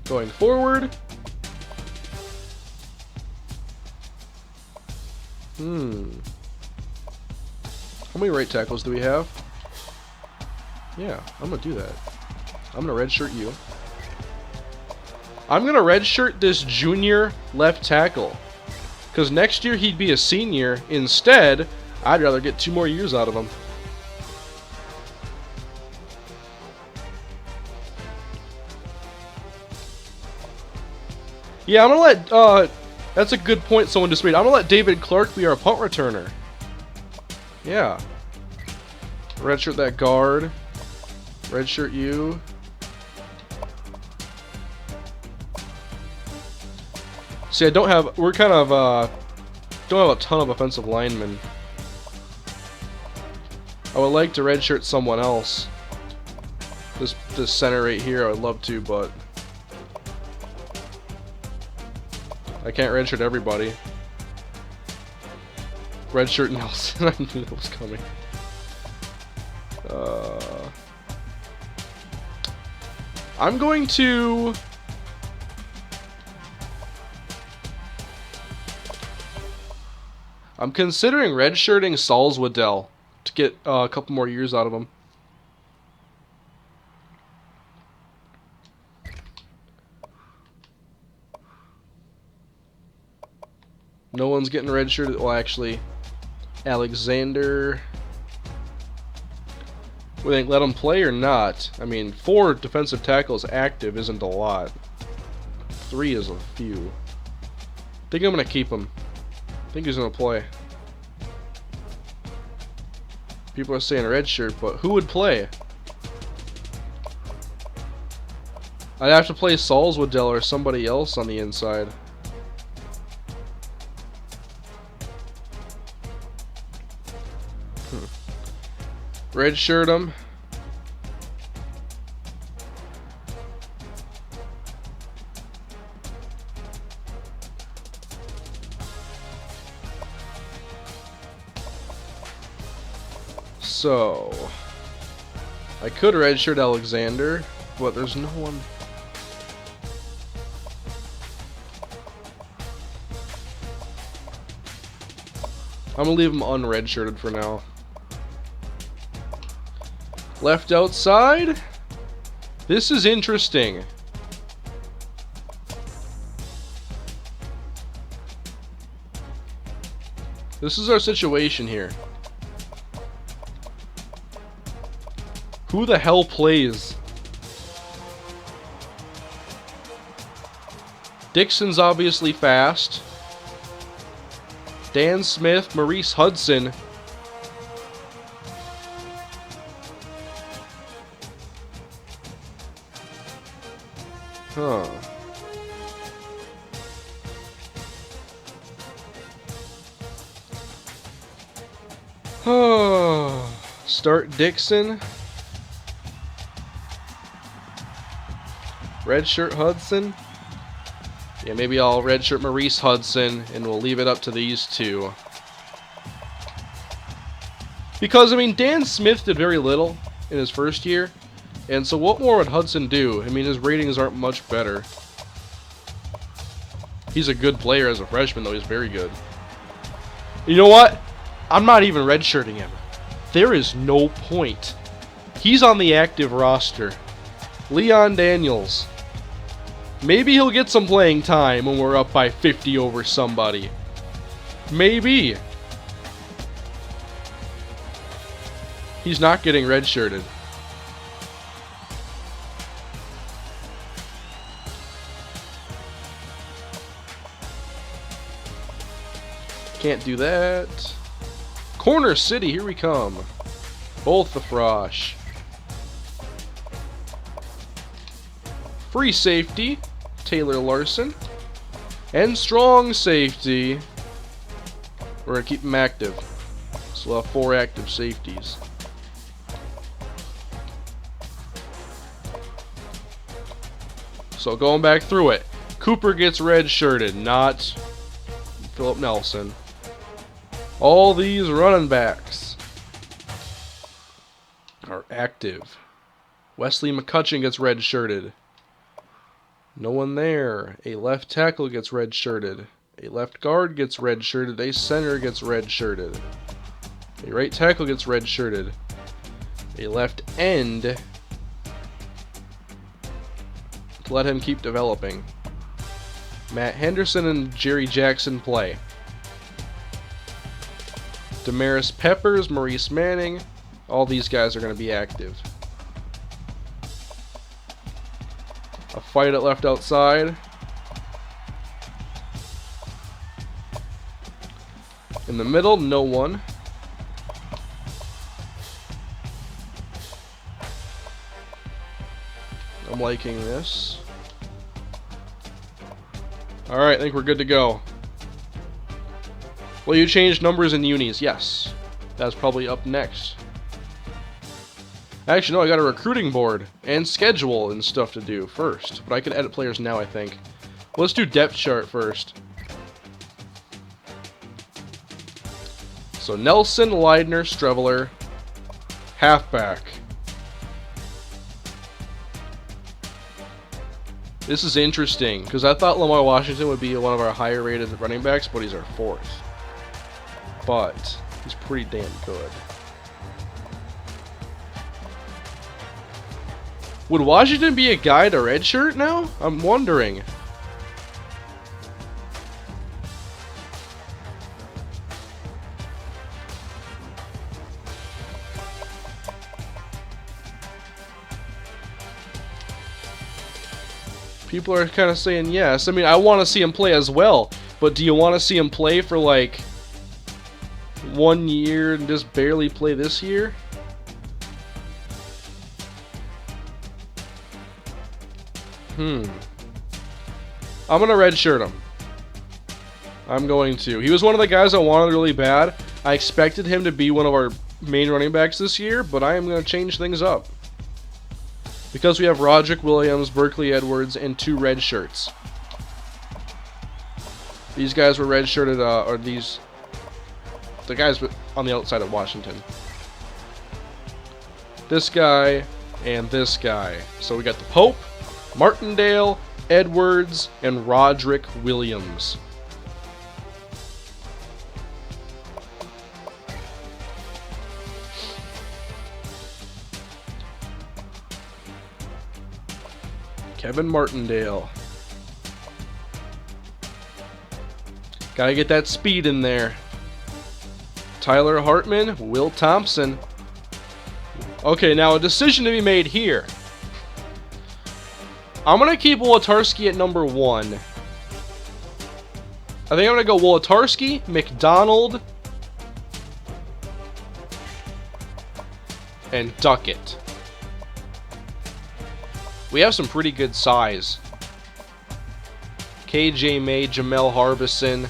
Going forward. How many right tackles do we have? Yeah, I'm gonna do that. I'm gonna redshirt you. I'm gonna redshirt this junior left tackle. Because next year he'd be a senior. Instead, I'd rather get 2 more years out of him. Yeah, I'm gonna let, that's a good point someone just made. I'm gonna let David Clark be our punt returner. Yeah. Redshirt that guard. Redshirt you. See, I don't have, we're kind of, don't have a ton of offensive linemen. I would like to redshirt someone else. This center right here, I would love to, but I can't redshirt everybody. Redshirt Nelson, I knew that was coming. I'm going to... I'm considering redshirting Sauls Waddell to get a couple more years out of him. No one's getting redshirted. Well, actually, Alexander. We think let him play or not? I mean, 4 defensive tackles active isn't a lot. 3 is a few. I think I'm gonna keep him. I think he's gonna play. People are saying redshirt, but who would play? I'd have to play Sauls Waddell or somebody else on the inside. Redshirt him. So, I could redshirt Alexander, but there's no one. I'm gonna leave him unredshirted for now. Left outside. This is interesting. This is our situation here. Who the hell plays? Dixon's obviously fast. Dan Smith, Maurice Hudson. Huh. Start Dixon. Redshirt Hudson. Yeah, maybe I'll redshirt Maurice Hudson, and we'll leave it up to these two. Because, I mean, Dan Smith did very little in his first year, and so what more would Hudson do? I mean, his ratings aren't much better. He's a good player as a freshman, though. He's very good. You know what? I'm not even redshirting him. There is no point. He's on the active roster. Leon Daniels. Maybe he'll get some playing time when we're up by 50 over somebody. Maybe. He's not getting redshirted. Can't do that. Corner City, here we come. Both the Frosh. Free safety, Taylor Larson. And strong safety. We're going to keep him active. So we'll have 4 active safeties. So going back through it. Cooper gets redshirted, not Philip Nelson. All these running backs are active. Wesley McCutcheon gets redshirted. No one there. A left tackle gets redshirted. A left guard gets redshirted. A center gets redshirted. A right tackle gets redshirted. A left end to let him keep developing. Matt Henderson and Jerry Jackson play. Damaris Peppers, Maurice Manning, all these guys are going to be active. A fight at left outside. In the middle, no one. I'm liking this. Alright, I think we're good to go. Will you change numbers and unis? Yes. That's probably up next. Actually, no, I got a recruiting board and schedule and stuff to do first. But I can edit players now, I think. Let's do depth chart first. So Nelson, Leidner, Streveler, halfback. This is interesting, because I thought Lamar Washington would be one of our higher rated running backs, but he's our 4th. But he's pretty damn good. Would Washington be a guy to redshirt now? I'm wondering. People are kind of saying yes. I mean, I want to see him play as well, but do you want to see him play for like 1 year and just barely play this year? I'm gonna redshirt him. I'm going to. He was one of the guys I wanted really bad. I expected him to be one of our main running backs this year, but I am gonna change things up. Because we have Roderick Williams, Berkeley Edwards, and 2 red shirts. These guys were redshirted, or these... the guys on the outside of Washington. this guy, and this guy. So we got the Pope, Martindale, Edwards, and Roderick Williams. Kevin Martindale. Gotta get that speed in there. Tyler Hartman, Will Thompson. Okay, now a decision to be made here. I'm going to keep Wolodarski at number 1. I think I'm going to go Wolodarski, McDonald, and Duckett. We have some pretty good size. KJ May, Jamel Harbison,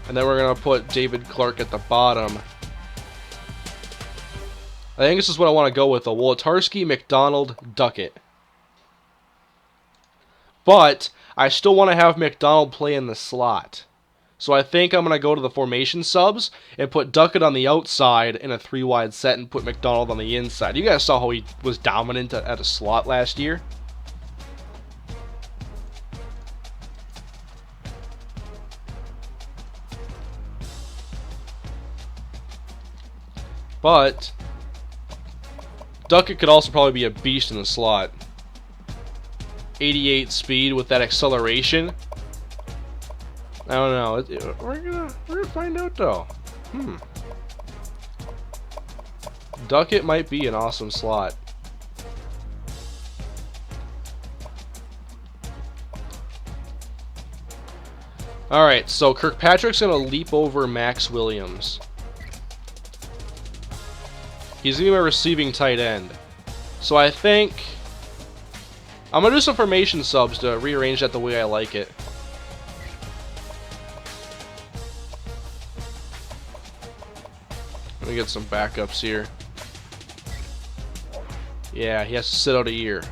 and then we're going to put David Clark at the bottom. I think this is what I want to go with, though. Wolodarski, McDonald, Duckett. But I still want to have McDonald play in the slot. So I think I'm going to go to the formation subs and put Duckett on the outside in a 3-wide set and put McDonald on the inside. You guys saw how he was dominant at a slot last year. But Duckett could also probably be a beast in the slot. 88 speed with that acceleration. I don't know. We're gonna find out though. Duckett might be an awesome slot. Alright, so Kirkpatrick's gonna leap over Max Williams. He's gonna be my receiving tight end. So I think I'm gonna do some formation subs to rearrange that the way I like it. Let me get some backups here. Yeah, he has to sit out a year.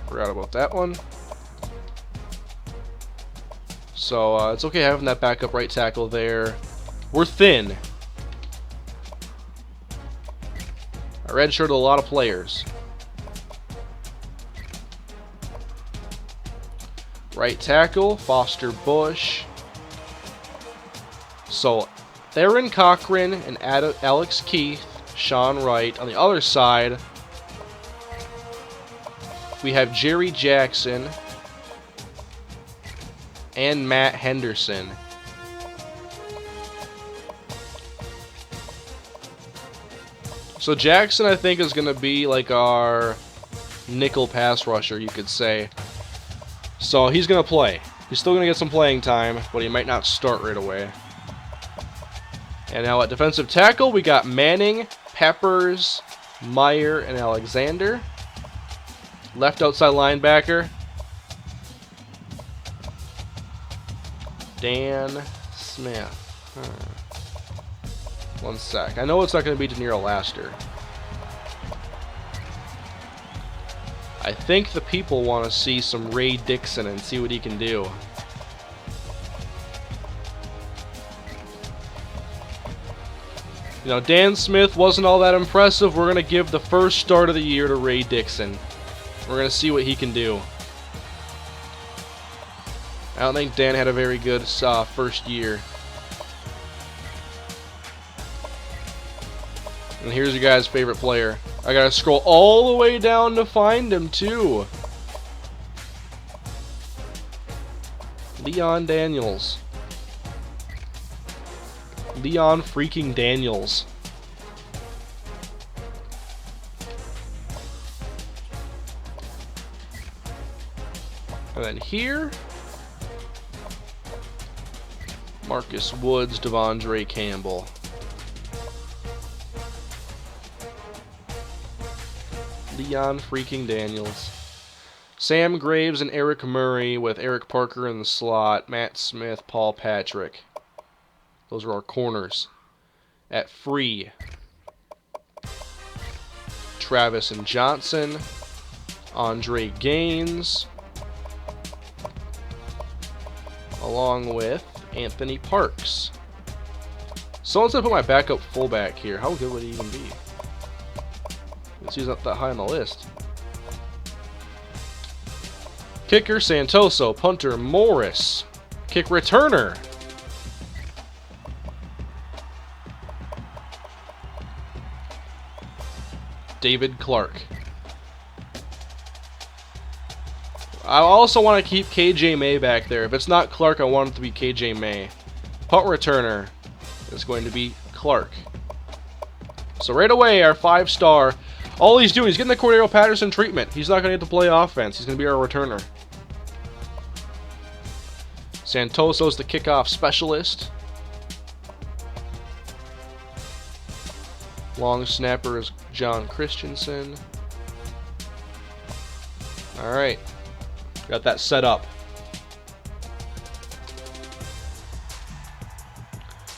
Forgot about that one. So it's okay having that backup right tackle there. We're thin. I redshirted a lot of players. Right tackle, Foster Bush. So, Theron Cochran and Alex Keith, Sean Wright. On the other side, we have Jerry Jackson and Matt Henderson. So Jackson, I think, is going to be like our nickel pass rusher, you could say. So he's going to play. He's still going to get some playing time, but he might not start right away. And now at defensive tackle, we got Manning, Peppers, Meyer, and Alexander. Left outside linebacker, Dan Smith. One sec. I know it's not going to be Deniro Laster. I think the people want to see some Ray Dixon and see what he can do. You know, Dan Smith wasn't all that impressive. We're going to give the first start of the year to Ray Dixon. We're going to see what he can do. I don't think Dan had a very good first year. And here's your guys' favorite player. I gotta scroll all the way down to find him, too. Leon Daniels. Leon freaking Daniels. And then here, Marcus Woods, Devondre Campbell. Leon freaking Daniels. Sam Graves and Eric Murray with Eric Parker in the slot. Matt Smith, Paul Patrick. Those are our corners. At free, Travis and Johnson. Andre Gaines. Along with Anthony Parks. Someone's gonna put my backup fullback here. How good would he even be? He's not that high on the list. Kicker, Santoso. Punter, Morris. Kick returner. David Clark. I also want to keep KJ May back there. If it's not Clark, I want it to be KJ May. Punt returner is going to be Clark. So right away, our 5-star, all he's doing, he's getting the Cordero Patterson treatment. He's not going to get to play offense. He's going to be our returner. Santoso's the kickoff specialist. Long snapper is John Christensen. All right. Got that set up.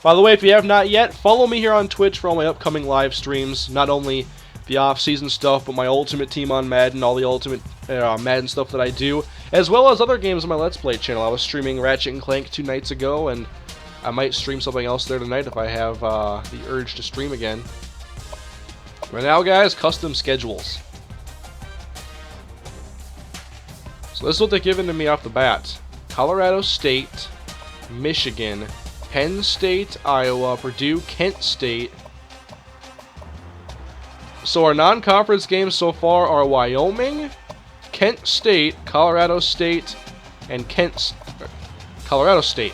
By the way, if you have not yet, follow me here on Twitch for all my upcoming live streams. Not only the off-season stuff, but my Ultimate Team on Madden, all the Ultimate Madden stuff that I do, as well as other games on my Let's Play channel. I was streaming Ratchet and Clank 2 nights ago, and I might stream something else there tonight if I have the urge to stream again. Right now, guys, custom schedules. So this is what they're giving to me off the bat. Colorado State, Michigan, Penn State, Iowa, Purdue, Kent State. So our non-conference games so far are Wyoming, Kent State, Colorado State, and Colorado State,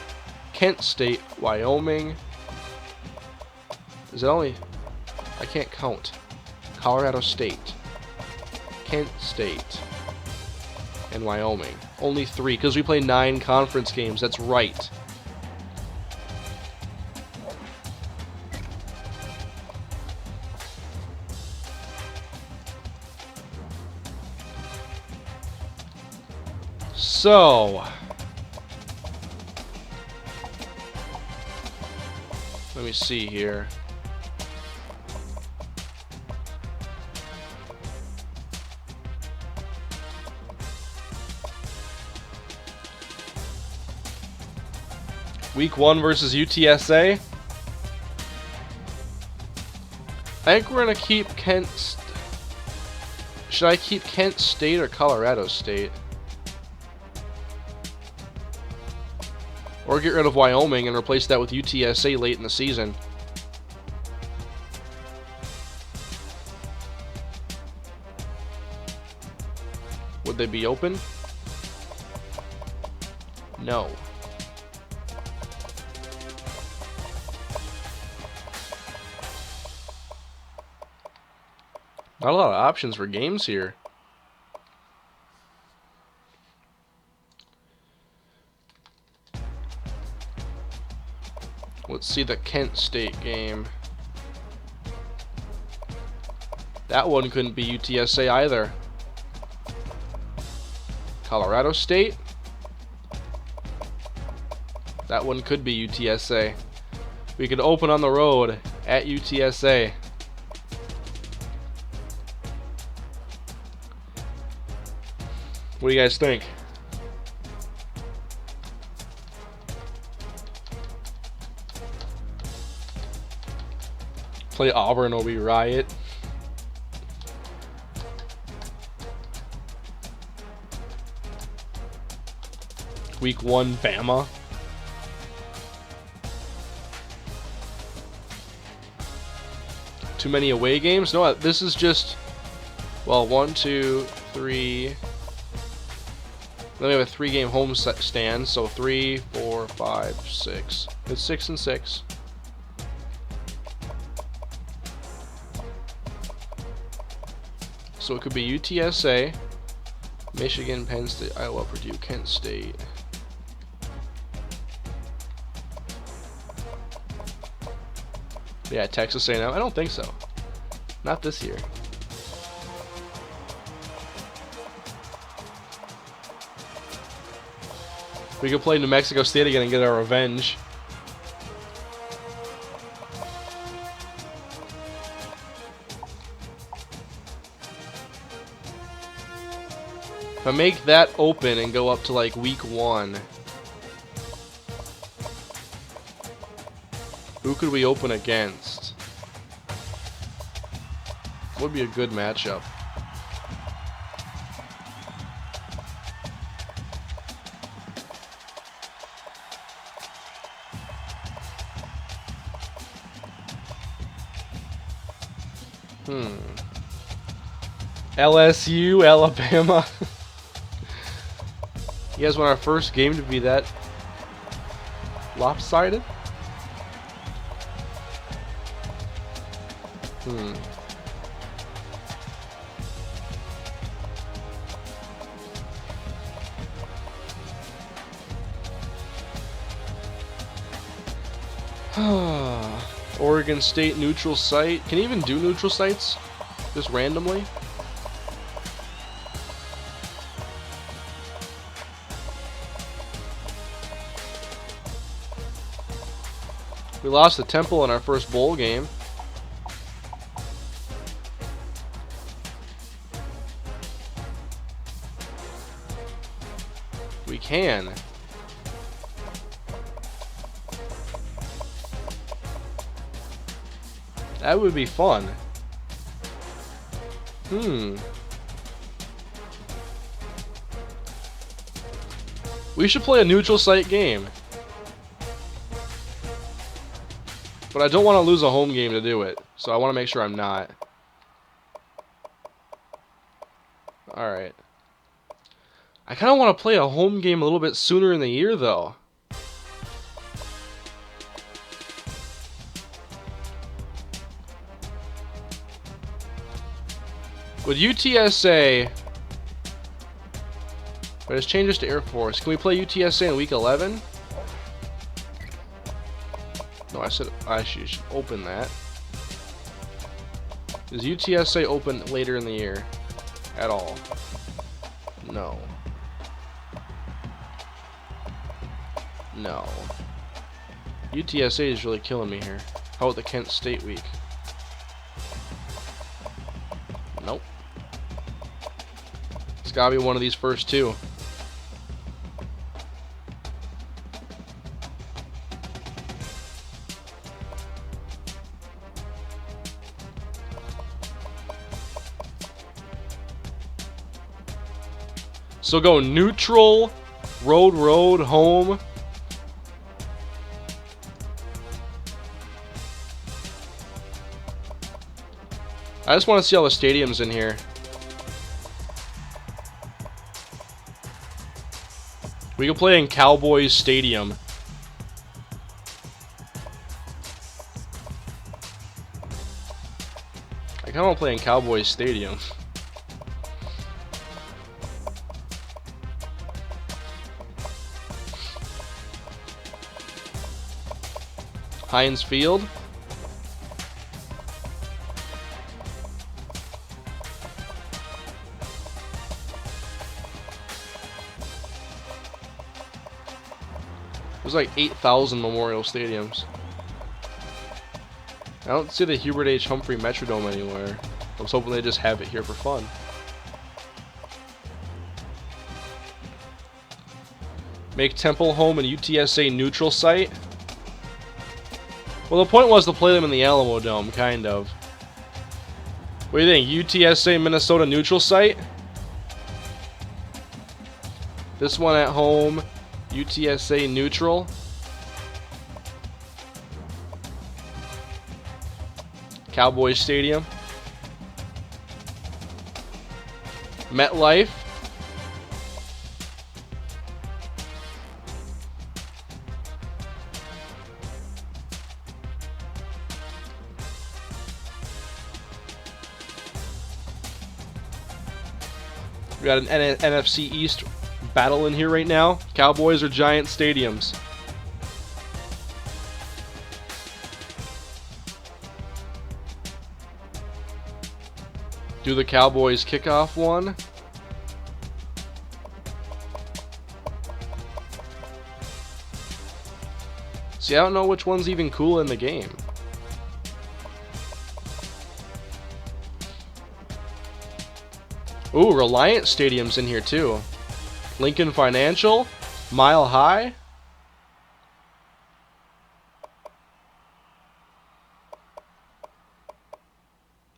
Kent State, Wyoming. Is it only... I can't count. Colorado State, Kent State, and Wyoming. Only 3, because we play 9 conference games. That's right. So, let me see here. Week 1 versus UTSA. I think we're going to keep Kent... Should I keep Kent State or Colorado State? Or get rid of Wyoming and replace that with UTSA late in the season. Would they be open? No. Not a lot of options for games here. Let's see the Kent State game. That one couldn't be UTSA either. Colorado State. That one could be UTSA. We could open on the road at UTSA. What do you guys think? Play Auburn will be riot. Week 1 Bama. Too many away games? No, this is just, well, 1, 2, 3. Then we have a 3-game home stand, so 3, 4, 5, 6. It's 6 and 6. So it could be UTSA, Michigan, Penn State, Iowa, Purdue, Kent State. Yeah, Texas A&M. I don't think so. Not this year. We could play New Mexico State again and get our revenge. If I make that open and go up to like week 1, who could we open against? Would be a good matchup. LSU, Alabama. You guys want our first game to be that lopsided? Oregon State neutral site. Can you even do neutral sites? Just randomly? We lost to Temple in our first bowl game. We can. That would be fun. We should play a neutral site game. But I don't want to lose a home game to do it. So I want to make sure I'm not. Alright. I kind of want to play a home game a little bit sooner in the year, though. With UTSA... But let's change this to Air Force. Can we play UTSA in week 11? No, I said I should open that. Is UTSA open later in the year? At all? No. No. UTSA is really killing me here. How about the Kent State week? Nope. It's gotta be one of these first two. So go neutral, road, home. I just want to see all the stadiums in here. We can play in Cowboys Stadium. I kind of want to play in Cowboys Stadium. Heinz Field. There's like 8,000 Memorial Stadiums. I don't see the Hubert H. Humphrey Metrodome anywhere. I was hoping they just have it here for fun. Make Temple home and UTSA neutral site. Well, the point was to play them in the Alamo Dome, kind of. What do you think? UTSA Minnesota neutral site? This one at home, UTSA neutral. Cowboys Stadium. MetLife. We got an NFC East battle in here right now. Cowboys or Giant stadiums? Do the Cowboys kickoff one? See, I don't know which one's even cool in the game. Ooh, Reliant Stadium's in here too. Lincoln Financial, Mile High.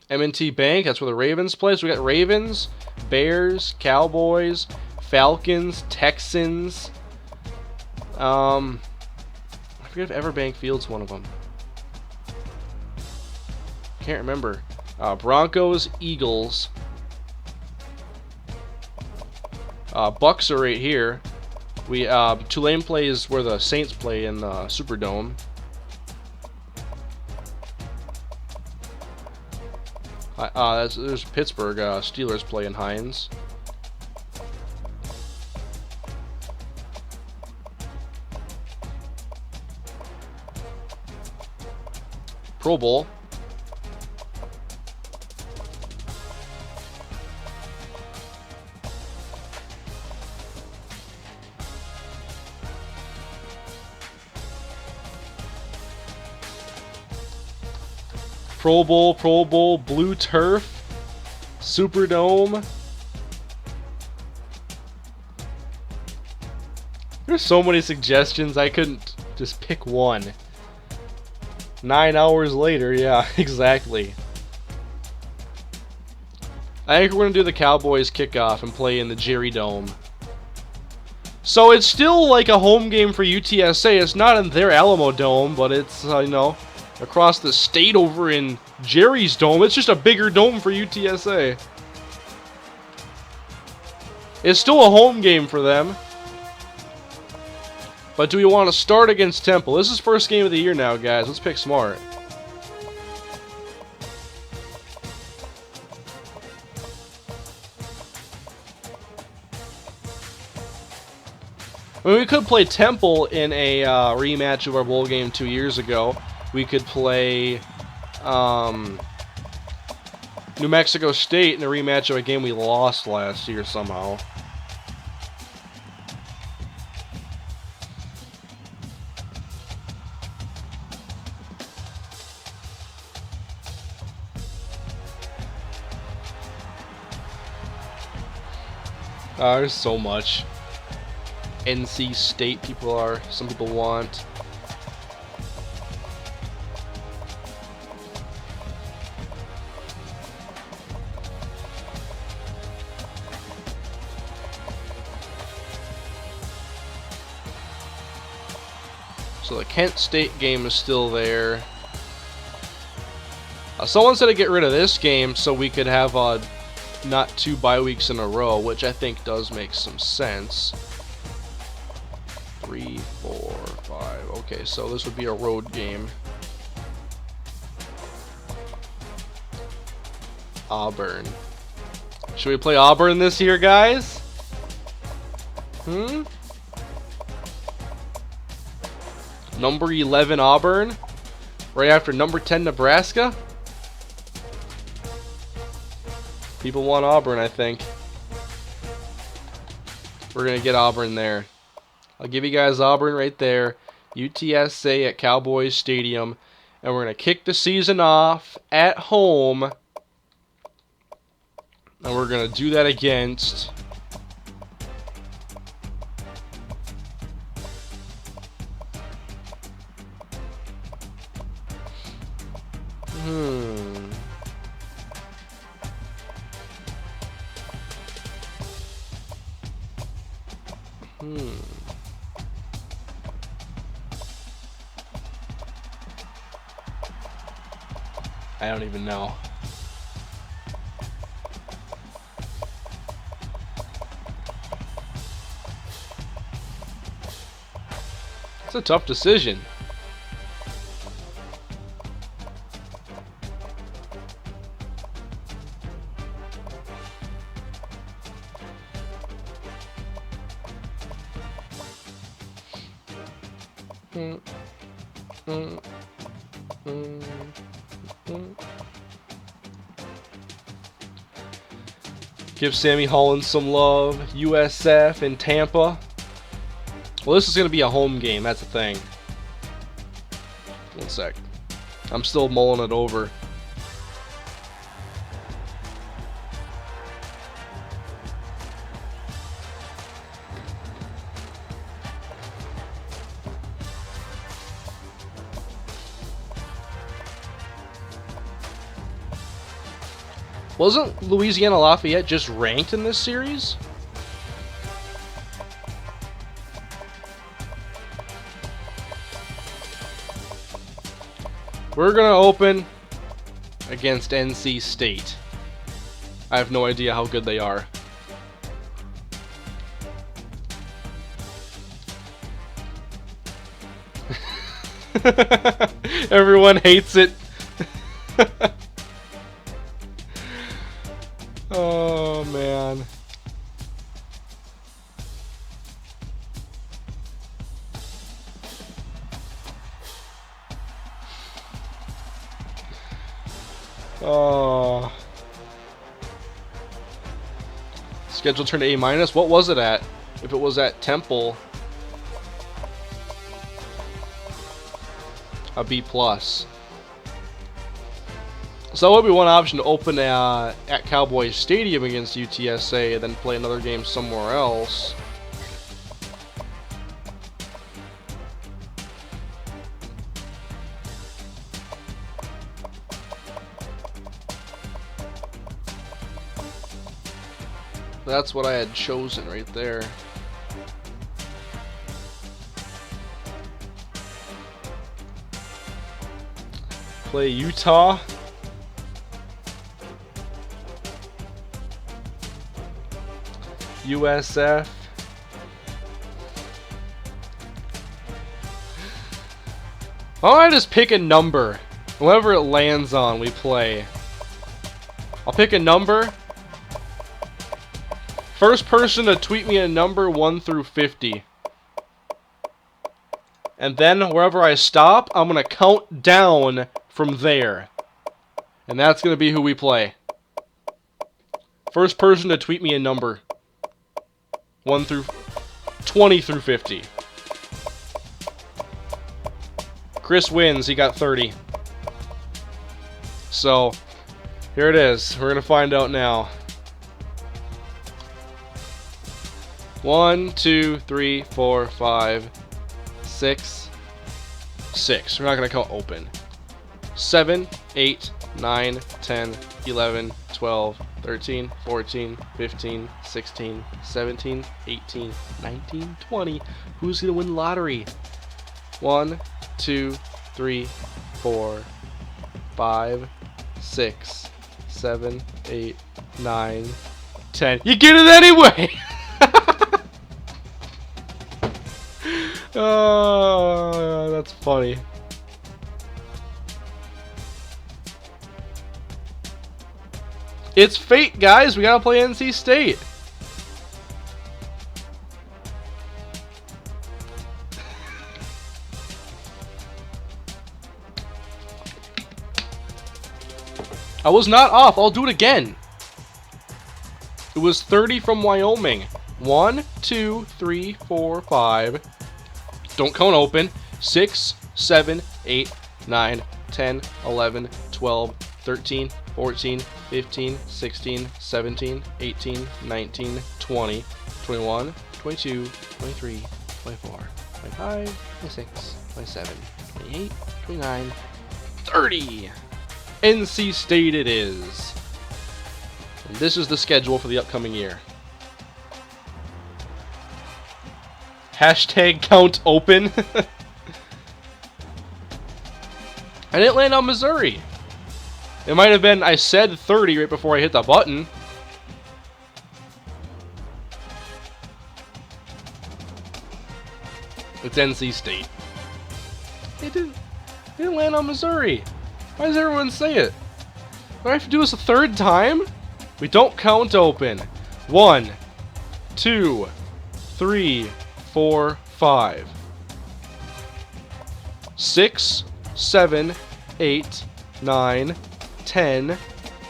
M&T Bank, that's where the Ravens play. So we got Ravens, Bears, Cowboys, Falcons, Texans. I forget if Everbank Field's one of them. Can't remember. Broncos, Eagles. Bucks are right here. Tulane plays where the Saints play in the Superdome. There's Pittsburgh. Steelers play in Heinz. Pro Bowl. Pro Bowl, Blue Turf, Superdome. There's so many suggestions, I couldn't just pick one. 9 hours later, yeah, exactly. I think we're going to do the Cowboys kickoff and play in the Jerry Dome. So it's still like a home game for UTSA. It's not in their Alamo Dome, but it's, you know, across the state over in Jerry's Dome. It's just a bigger dome for UTSA. It's still a home game for them. But do we want to start against Temple? This is first game of the year now, guys. Let's pick smart. I mean, we could play Temple in a rematch of our bowl game 2 years ago. We could play New Mexico State in a rematch of a game we lost last year somehow. There's so much. NC State some people want. So the Kent State game is still there. Someone said to get rid of this game so we could have not 2 bye weeks in a row, which I think does make some sense. 3, 4, 5. Okay, so this would be a road game. Auburn. Should we play Auburn this year, guys? Number 11 Auburn, right after number 10 Nebraska. People want Auburn, I think. We're going to get Auburn there. I'll give you guys Auburn right there. UTSA at Cowboys Stadium. And we're going to kick the season off at home. And we're going to do that against... I don't even know. It's a tough decision. Give Sammy Hollins some love. USF in Tampa. Well, this is going to be a home game. That's the thing. One sec. I'm still mulling it over. Wasn't Louisiana Lafayette just ranked in this series? We're gonna open against NC State. I have no idea how good they are. Everyone hates it. Oh man. Oh. Schedule turned to A-. What was it at? If it was at Temple, a B+. So that would be one option, to open at Cowboys Stadium against UTSA and then play another game somewhere else. That's what I had chosen right there. Play Utah. USF. Why don't I just pick a number? Whoever it lands on, we play. I'll pick a number. First person to tweet me a number 1 through 50. And then wherever I stop, I'm going to count down from there. And that's going to be who we play. First person to tweet me a number. 1 through 20 through 50. Chris wins. He got 30. So, here it is. We're going to find out now. 1, 2, 3, 4, 5, 6, 6. We're not going to count open. 7, 8, 9, 10, 11, 12, 13, 14, 15, 16, 17, 18, 19, 20. Who's going to win lottery? 1, 2, 3, 4, 5, 6, 7, 8, 9, 10. You get it anyway! Oh, that's funny. It's fate, guys. We gotta play NC State. I was not off. I'll do it again. It was 30 from Wyoming. 1, 2, 3, 4, 5. Don't count open. 6, 7, 8, 9, 10, 11, 12, 13, 14, 15, 16, 17, 18, 19, 20, 21, 22, 23, 24, 25, 26, 27, 28, 29, 30. NC State it is. And this is the schedule for the upcoming year. Hashtag count open. I didn't land on Missouri. It might have been I said 30 right before I hit the button. It's NC State. It didn't land on Missouri. Why does everyone say it? Do I have to do this a third time? We don't count open. 1, 2, 3, 4, 5. 6, 7, 8, 9, 10,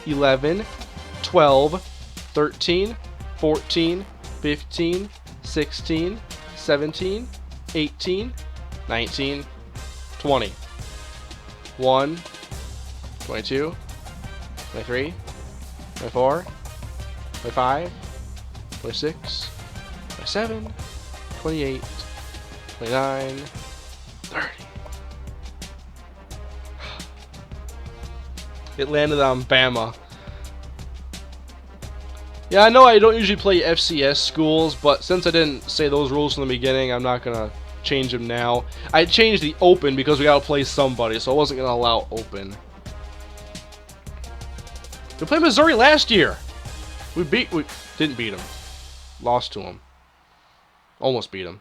11, 12, 13, 14, 15, 16, 17, 18, 19, 20. 1, 22, 23, 24, 25, 26, 27, 28, 29, 30. It landed on Bama. Yeah, I know I don't usually play FCS schools, but since I didn't say those rules from the beginning, I'm not gonna change them now. I changed the open because we gotta play somebody, so I wasn't gonna allow open. We played Missouri last year. We didn't beat them. Lost to them. Almost beat them.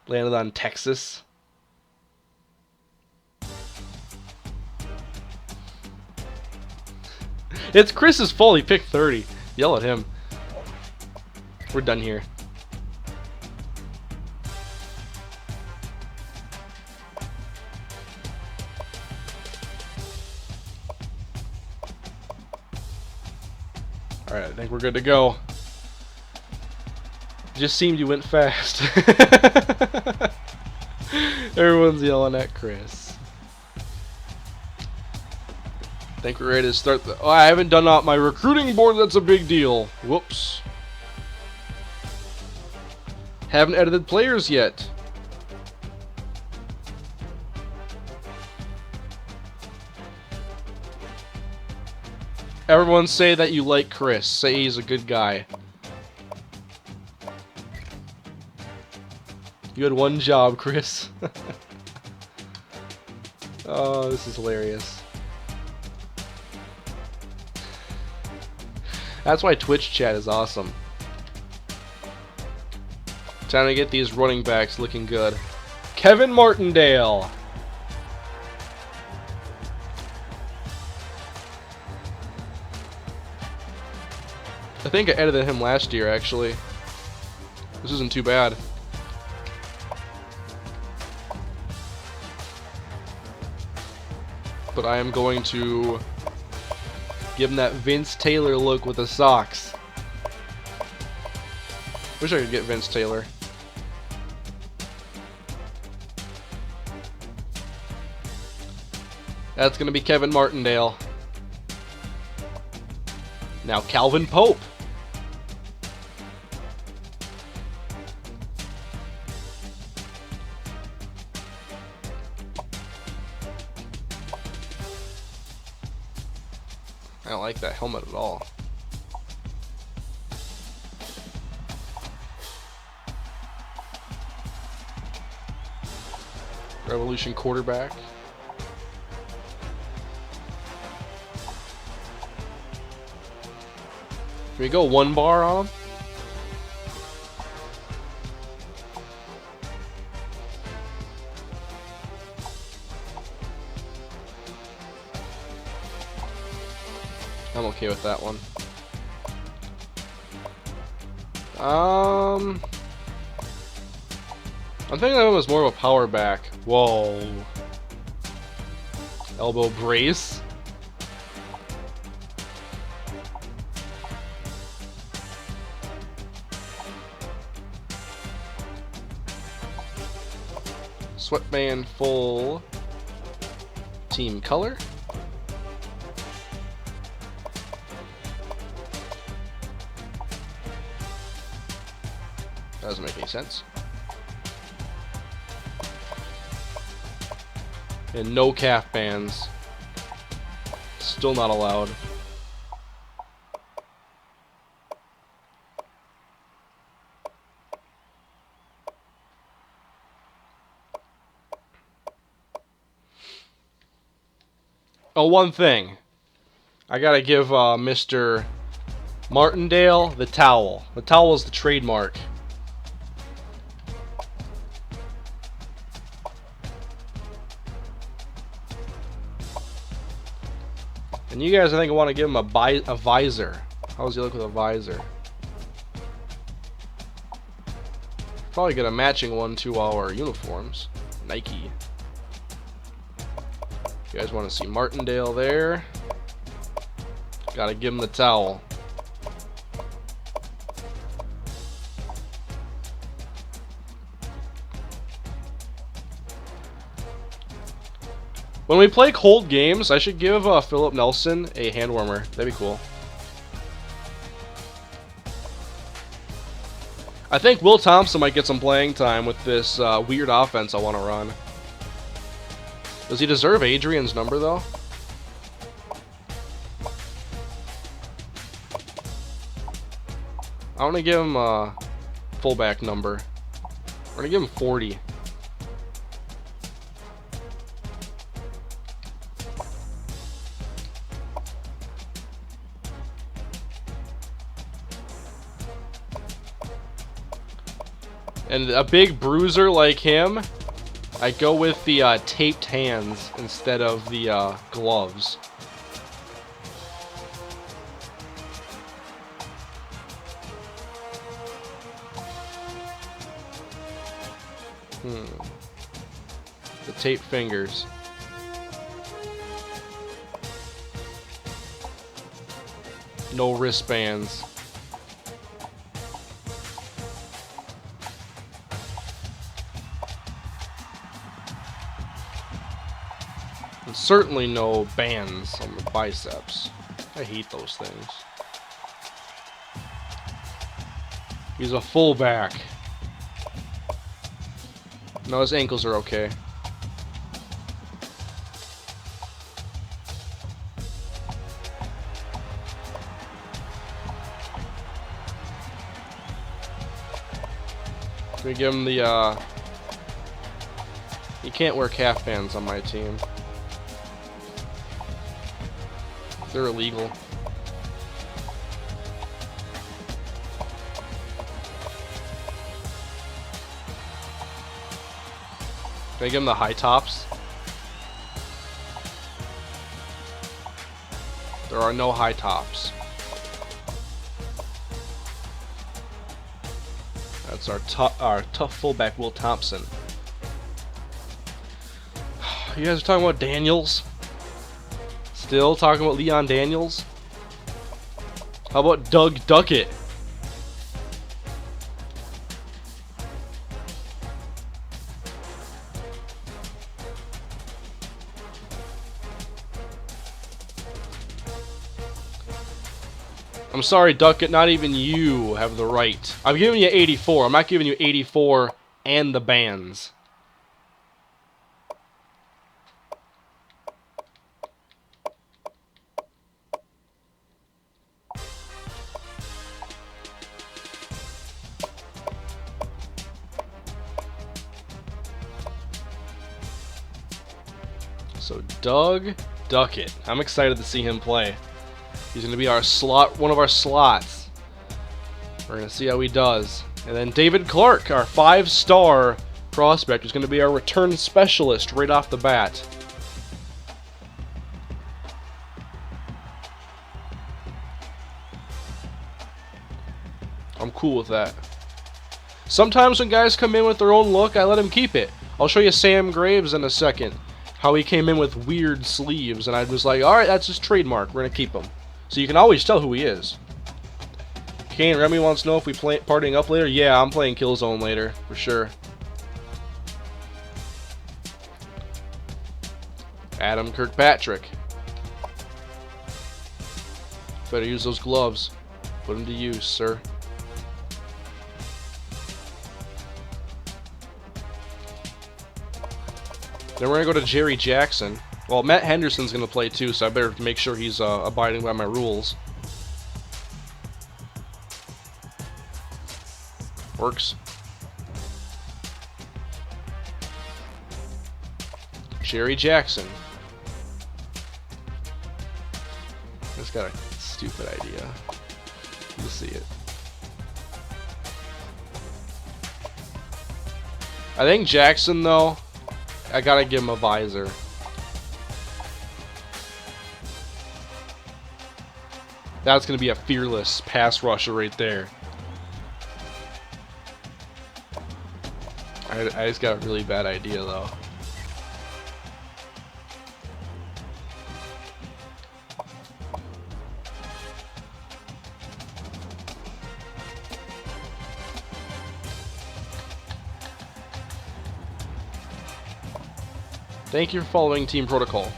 Landed on Texas. It's Chris's fault. He picked 30. Yell at him. We're done here. Alright, I think we're good to go. Just seemed you went fast. Everyone's yelling at Chris. I think we're ready to start the... Oh, I haven't done out my recruiting board. That's a big deal. Whoops. Haven't edited players yet. Everyone say that you like Chris. Say he's a good guy. You had one job, Chris. Oh, this is hilarious. That's why Twitch chat is awesome. Time to get these running backs looking good. Kevin Martindale. I think I edited him last year, actually. This isn't too bad. But I am going to give him that Vince Taylor look with the socks. Wish I could get Vince Taylor. That's going to be Kevin Martindale. Now Calvin Pope. I don't like that helmet at all. Revolution quarterback. Can we go one bar on him? I'm okay with that one. I'm thinking that one was more of a power back. Whoa. Elbow brace. Sweatband full team color. Doesn't make any sense. And no calf bands. Still not allowed. Oh, one thing. I gotta give Mr. Martindale the towel. The towel is the trademark. And you guys, I think, want to give him a visor. How does he look with a visor? Probably get a matching one to our uniforms. Nike. You guys want to see Martindale there? Gotta give him the towel. When we play cold games, I should give Philip Nelson a hand warmer. That'd be cool. I think Will Thompson might get some playing time with this weird offense I want to run. Does he deserve Adrian's number, though? I want to give him a fullback number. We're going to give him 40. And a big bruiser like him, I go with the taped hands instead of the gloves. The taped fingers. No wristbands. And certainly no bands on the biceps. I hate those things. He's a fullback. No, his ankles are okay. We give him the you can't wear calf bands on my team. They're illegal. Can I give him the high tops? There are no high tops. That's our tough fullback, Will Thompson. You guys are talking about Daniels? Still talking about Leon Daniels? How about Doug Duckett? I'm sorry, Duckett, not even you have the right. I'm giving you 84. I'm not giving you 84 and the bands. So Doug Duckett. I'm excited to see him play. He's going to be our slot, one of our slots. We're going to see how he does. And then David Clark, our 5-star prospect, is going to be our return specialist right off the bat. I'm cool with that. Sometimes when guys come in with their own look, I let them keep it. I'll show you Sam Graves in a second. How he came in with weird sleeves, and I was like, alright, that's his trademark. We're going to keep him. So you can always tell who he is. Kane Remy wants to know if we play partying up later. Yeah, I'm playing Killzone later, for sure. Adam Kirkpatrick. Better use those gloves. Put them to use, sir. Then we're going to go to Jerry Jackson. Well, Matt Henderson's going to play too, so I better make sure he's abiding by my rules. Works. Jerry Jackson. Just got a stupid idea. You'll see it. I think Jackson, though, I gotta give him a visor. That's gonna be a fearless pass rusher right there. I just got a really bad idea though. Thank you for following team protocol.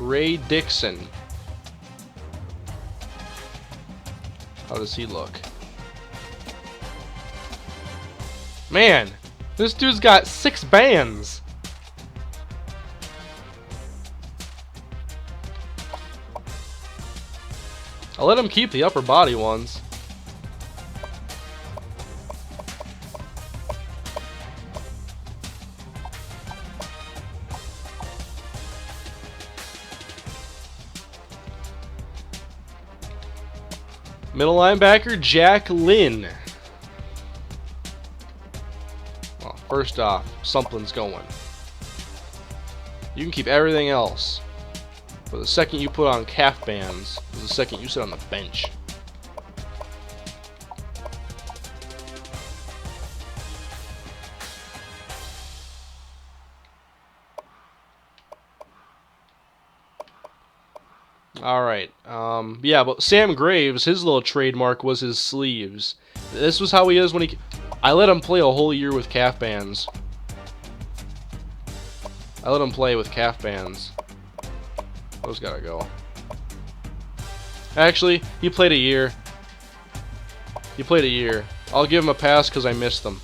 Ray Dixon. How does he look? Man, this dude's got 6 bands. I'll let him keep the upper body ones. Middle linebacker, Jack Lynn. Well, first off, something's going. You can keep everything else. But the second you put on calf bands is the second you sit on the bench. Alright, yeah, but Sam Graves, his little trademark was his sleeves. This was how he is when he... I let him play a whole year with calf bands. I let him play with calf bands. Those gotta go. Actually, he played a year. He played a year. I'll give him a pass because I missed them.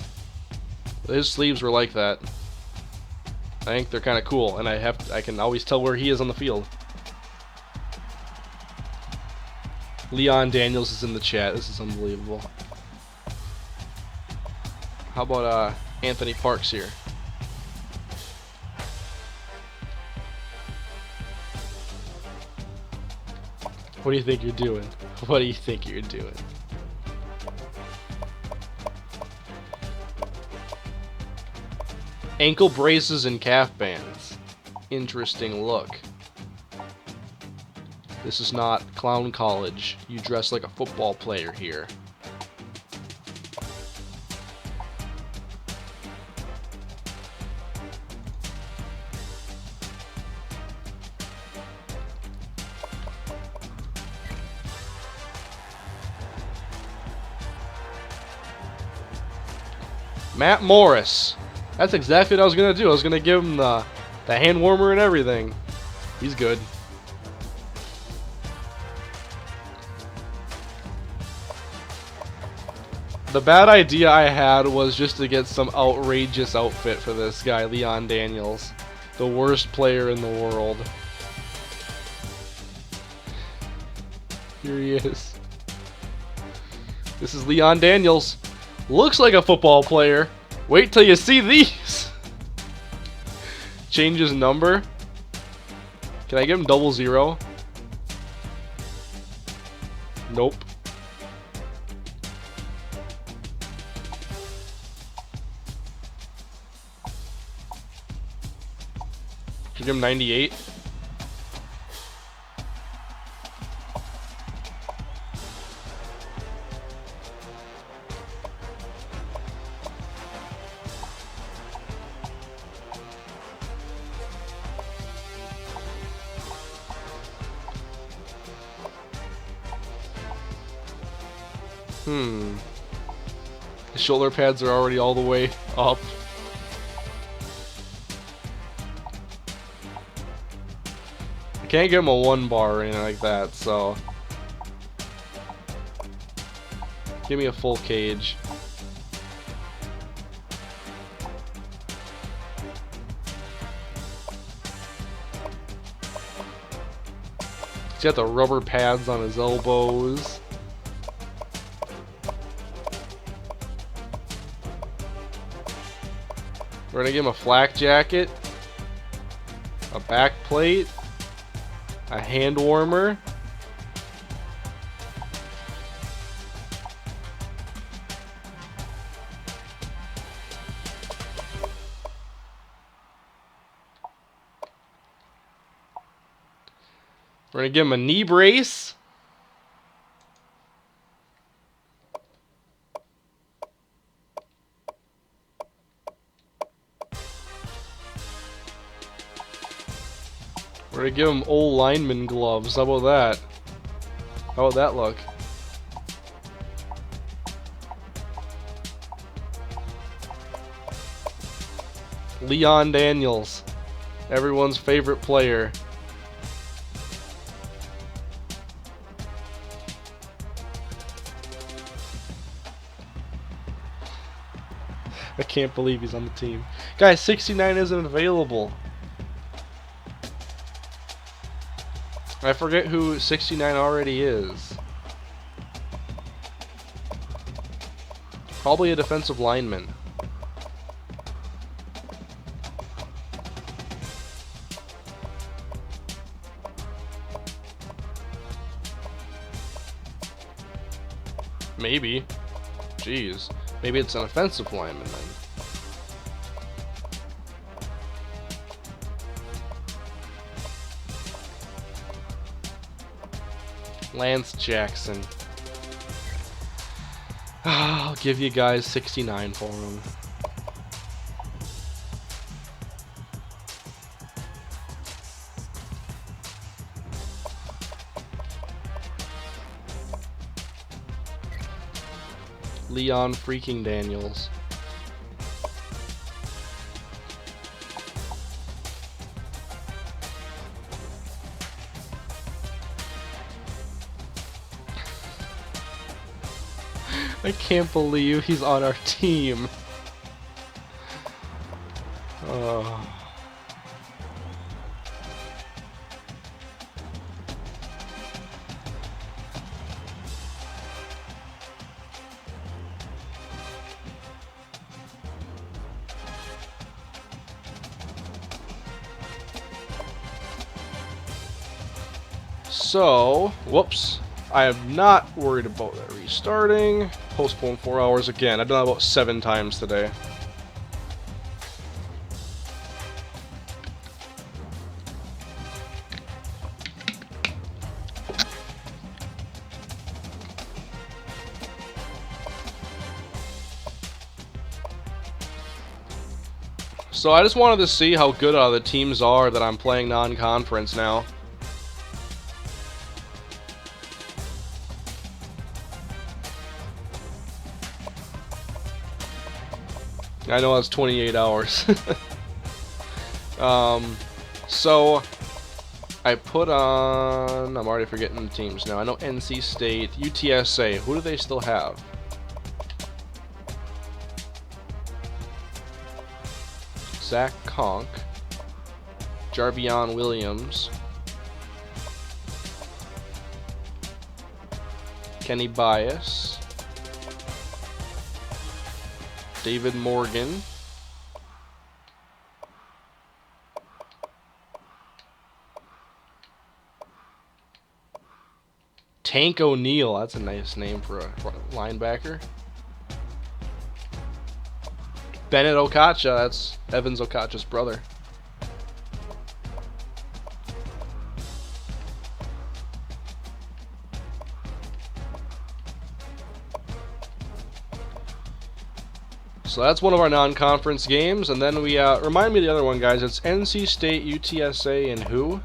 His sleeves were like that. I think they're kind of cool, and I can always tell where he is on the field. Leon Daniels is in the chat. This is unbelievable. How about Anthony Parks here? What do you think you're doing? What do you think you're doing? Ankle braces and calf bands. Interesting look. This is not clown college. You dress like a football player here. Matt Morris. That's exactly what I was going to do. I was going to give him the hand warmer and everything. He's good. The bad idea I had was just to get some outrageous outfit for this guy, Leon Daniels. The worst player in the world. Here he is. This is Leon Daniels. Looks like a football player. Wait till you see these. Change his number. Can I give him 00? Nope. Give him 98. The shoulder pads are already all the way up. I can't give him a 1 bar or anything like that, so give me a full cage. He's got the rubber pads on his elbows. We're gonna give him a flak jacket, a back plate, a hand warmer, we're gonna give him a knee brace, we're gonna give him old lineman gloves. How about that? How about that look? Leon Daniels, everyone's favorite player. I can't believe he's on the team. Guys, 69 isn't available. I forget who 69 already is. Probably a defensive lineman. Maybe. Jeez. Maybe it's an offensive lineman then. Lance Jackson. I'll give you guys 69 for him. Leon freaking Daniels. I can't believe he's on our team. Oh. So, whoops. I am not worried about that restarting. Postpone 4 hours again. I've done that about 7 times today. So I just wanted to see how good the teams are that I'm playing non-conference now. I know it's 28 hours. So I put on, I'm already forgetting the teams now. I know NC State, UTSA. Who do they still have? Zach Conk, Jarvion Williams, Kenny Bias, David Morgan, Tank O'Neal. That's a nice name for a linebacker. Bennett Okacha, that's Evans Okacha's brother. So that's one of our non-conference games, and then we remind me of the other one, guys. It's NC State, UTSA, and who?